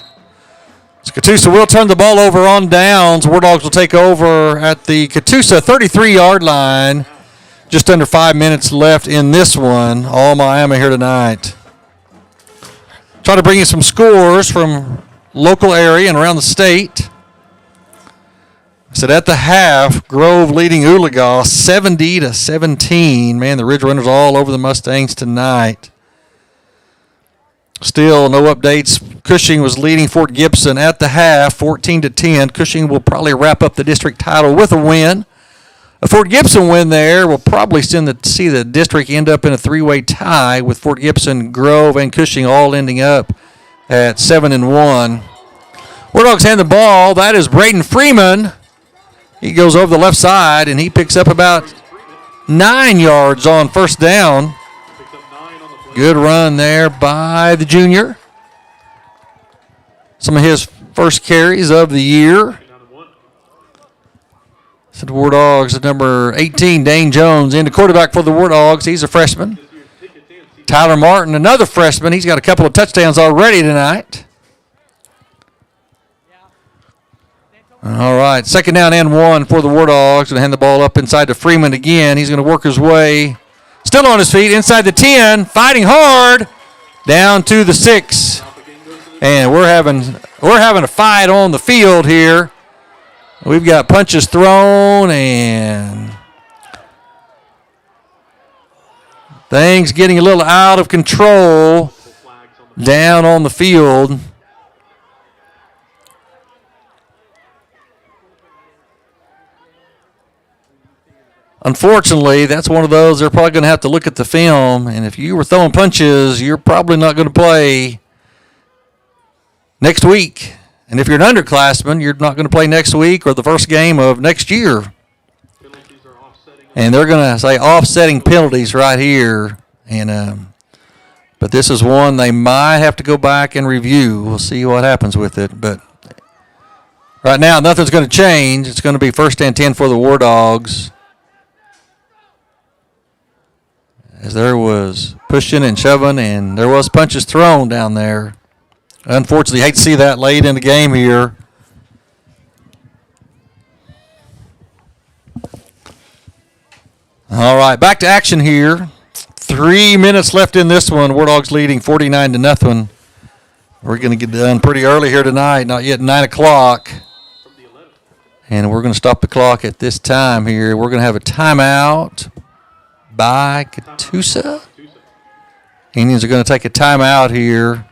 So Catoosa will turn the ball over on downs. Wardogs will take over at the Catoosa 33-yard line. Just under 5 minutes left in this one. All Miami here tonight. Try to bring you some scores from local area and around the state. I said at the half, Grove leading Oologah 70-17. Man, the Ridge Runners all over the Mustangs tonight. Still no updates. Cushing was leading Fort Gibson at the half, 14-10. Cushing will probably wrap up the district title with a win. A Fort Gibson win there will probably see the district end up in a three-way tie with Fort Gibson, Grove, and Cushing all ending up at 7-1. Wardogs hand the ball. That is Braden Freeman. He goes over the left side, and he picks up about 9 yards on first down. Good run there by the junior. Some of his first carries of the year. So the Wardogs, number 18, Dane Jones, in the quarterback for the Wardogs. He's a freshman. Tyler Martin, another freshman. He's got a couple of touchdowns already tonight. All right, 2nd down and 1 for the Wardogs. Going to hand the ball up inside to Freeman again. He's going to work his way, still on his feet, inside the 10, fighting hard, down to the 6. And we're having a fight on the field here. We've got punches thrown and things getting a little out of control down on the field. Unfortunately, that's one of those they're probably going to have to look at the film, and if you were throwing punches, you're probably not going to play next week. And if you're an underclassman, you're not going to play next week or the first game of next year. And they're going to say offsetting penalties right here. And but this is one they might have to go back and review. We'll see what happens with it. But right now, nothing's going to change. It's going to be 1st and 10 for the Wardogs. As there was pushing and shoving, and there was punches thrown down there. Unfortunately, hate to see that late in the game here. All right, back to action here. 3 minutes left in this one. Wardogs leading 49-0. We're going to get done pretty early here tonight, not yet 9 o'clock. And we're going to stop the clock at this time here. We're going to have a timeout by Catoosa. Indians are going to take a timeout here.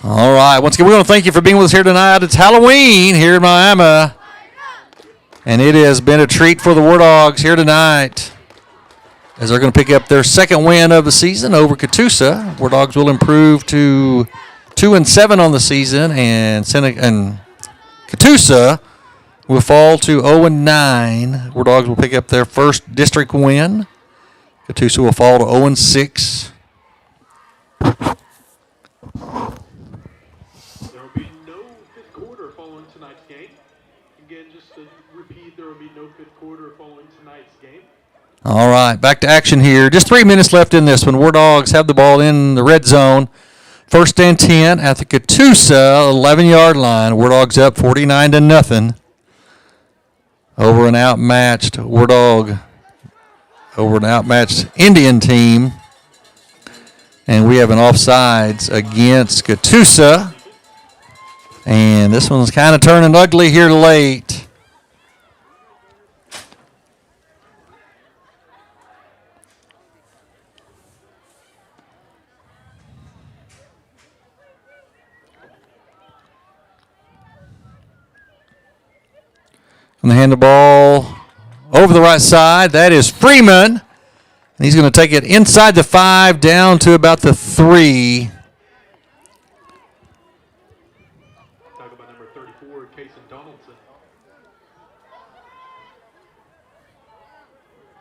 All right, once again, we want to thank you for being with us here tonight. It's Halloween here in Miami, and it has been a treat for the Wardogs here tonight as they're going to pick up their 2nd win of the season over Catoosa. Wardogs will improve to 2-7 on the season, and Catoosa will fall to 0-9. Wardogs will pick up their first district win. Catoosa will fall to 0-6. All right, back to action here. Just 3 minutes left in this one. Wardogs have the ball in the red zone. 1st and 10 at the Catoosa 11-yard line. Wardogs up 49-0 over an outmatched Indian team. And we have an offsides against Catoosa. And this one's kind of turning ugly here late. Going to hand the ball over the right side. That is Freeman. And he's going to take it inside the 5 down to about the 3. Tackled by number 34, Casey Donaldson.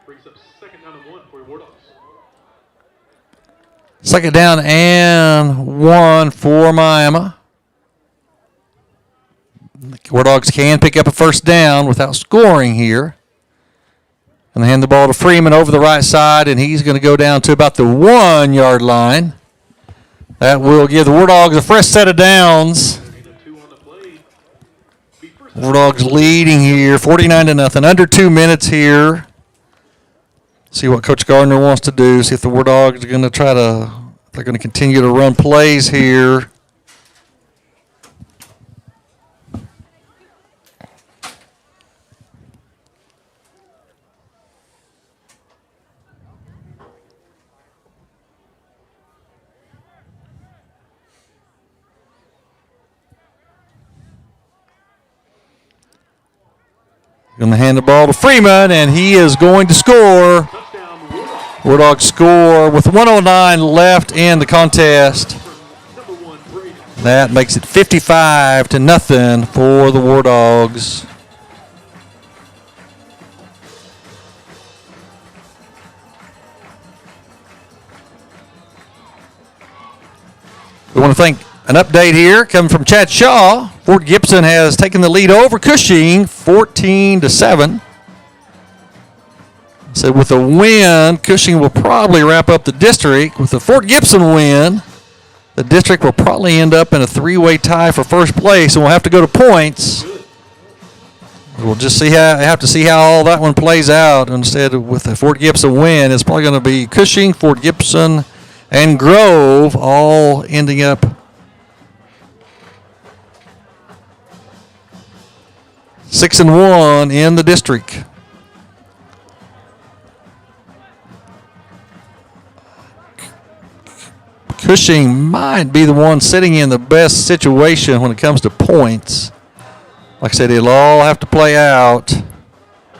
Brings up second down and 1 for Wardogs. Second down and 1 for Miami. The Wardogs can pick up a first down without scoring here. And they hand the ball to Freeman over the right side, and he's going to go down to about the 1-yard line. That will give the Wardogs a fresh set of downs. Wardogs leading here, 49-0. Under 2 minutes here. See what Coach Gardner wants to do. See if the Wardogs are going to they're going to continue to run plays here. Going to hand the ball to Freeman, and he is going to score. Wardogs score with 1:09 left in the contest. That makes it 55-0 for the Wardogs. We want to thank an update here coming from Chad Shaw. Fort Gibson has taken the lead over Cushing 14-7. So with a win, Cushing will probably wrap up the district. With the Fort Gibson win, the district will probably end up in a 3-way tie for first place, and we'll have to go to points. We'll just have to see how all that one plays out. Instead, with the Fort Gibson win, it's probably going to be Cushing, Fort Gibson, and Grove all ending up 6-1 in the district. Cushing might be the one sitting in the best situation when it comes to points. Like I said, it'll all have to play out.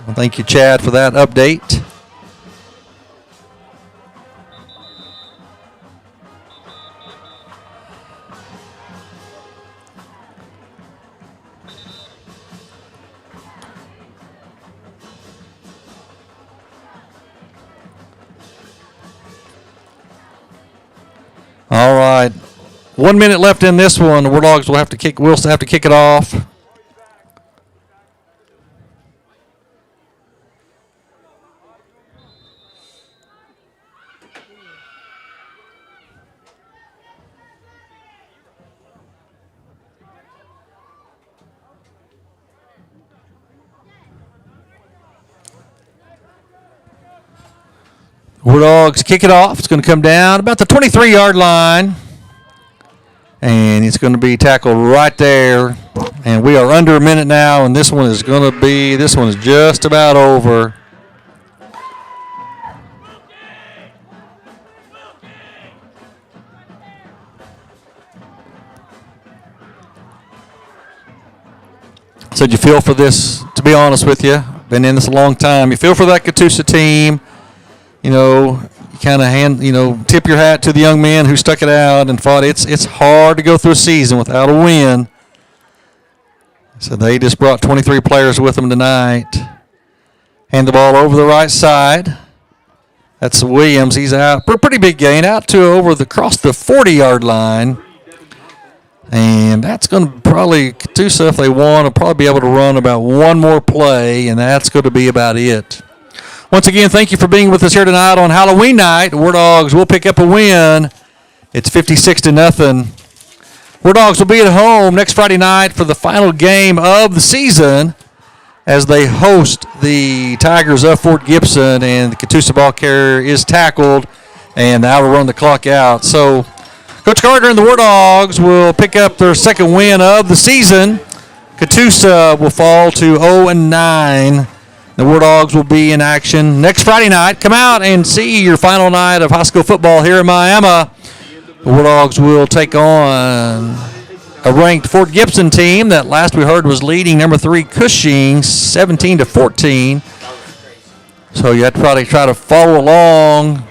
Well, thank you, Chad, for that update. All right, 1 minute left in this one. The Wardogs will have to kick. We'll have to kick it off. Wardogs kick it off. It's going to come down about the 23-yard line. And it's going to be tackled right there. And we are under a minute now, and this one is just about over. Said you feel for this, to be honest with you. Been in this a long time. You feel for that Catoosa team. You know, you kind of tip your hat to the young men who stuck it out and fought. It's hard to go through a season without a win. So they just brought 23 players with them tonight. Hand the ball over the right side. That's Williams. He's out. Pretty big gain out to across the 40-yard line. And that's going to probably, Catoosa, if they want, will probably be able to run about one more play, and that's going to be about it. Once again, thank you for being with us here tonight on Halloween night. Wardogs will pick up a win. It's 56-0. Wardogs will be at home next Friday night for the final game of the season as they host the Tigers of Fort Gibson, and the Catoosa ball carrier is tackled, and that will run the clock out. So Coach Carter and the Wardogs will pick up their second win of the season. Catoosa will fall to 0-9. The Wardogs will be in action next Friday night. Come out and see your final night of high school football here in Miami. The Wardogs will take on a ranked Fort Gibson team that last we heard was leading number 3 Cushing 17-14. So you have to probably try to follow along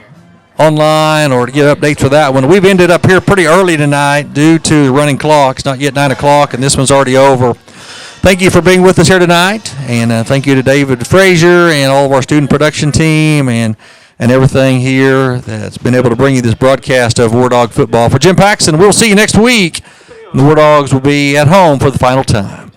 online or to get updates for that one. We've ended up here pretty early tonight due to the running clock. It's not yet 9 o'clock, and this one's already over. Thank you for being with us here tonight, and thank you to David Frazier and all of our student production team and everything here that's been able to bring you this broadcast of Wardog Football. For Jim Paxson, we'll see you next week. The Wardogs will be at home for the final time.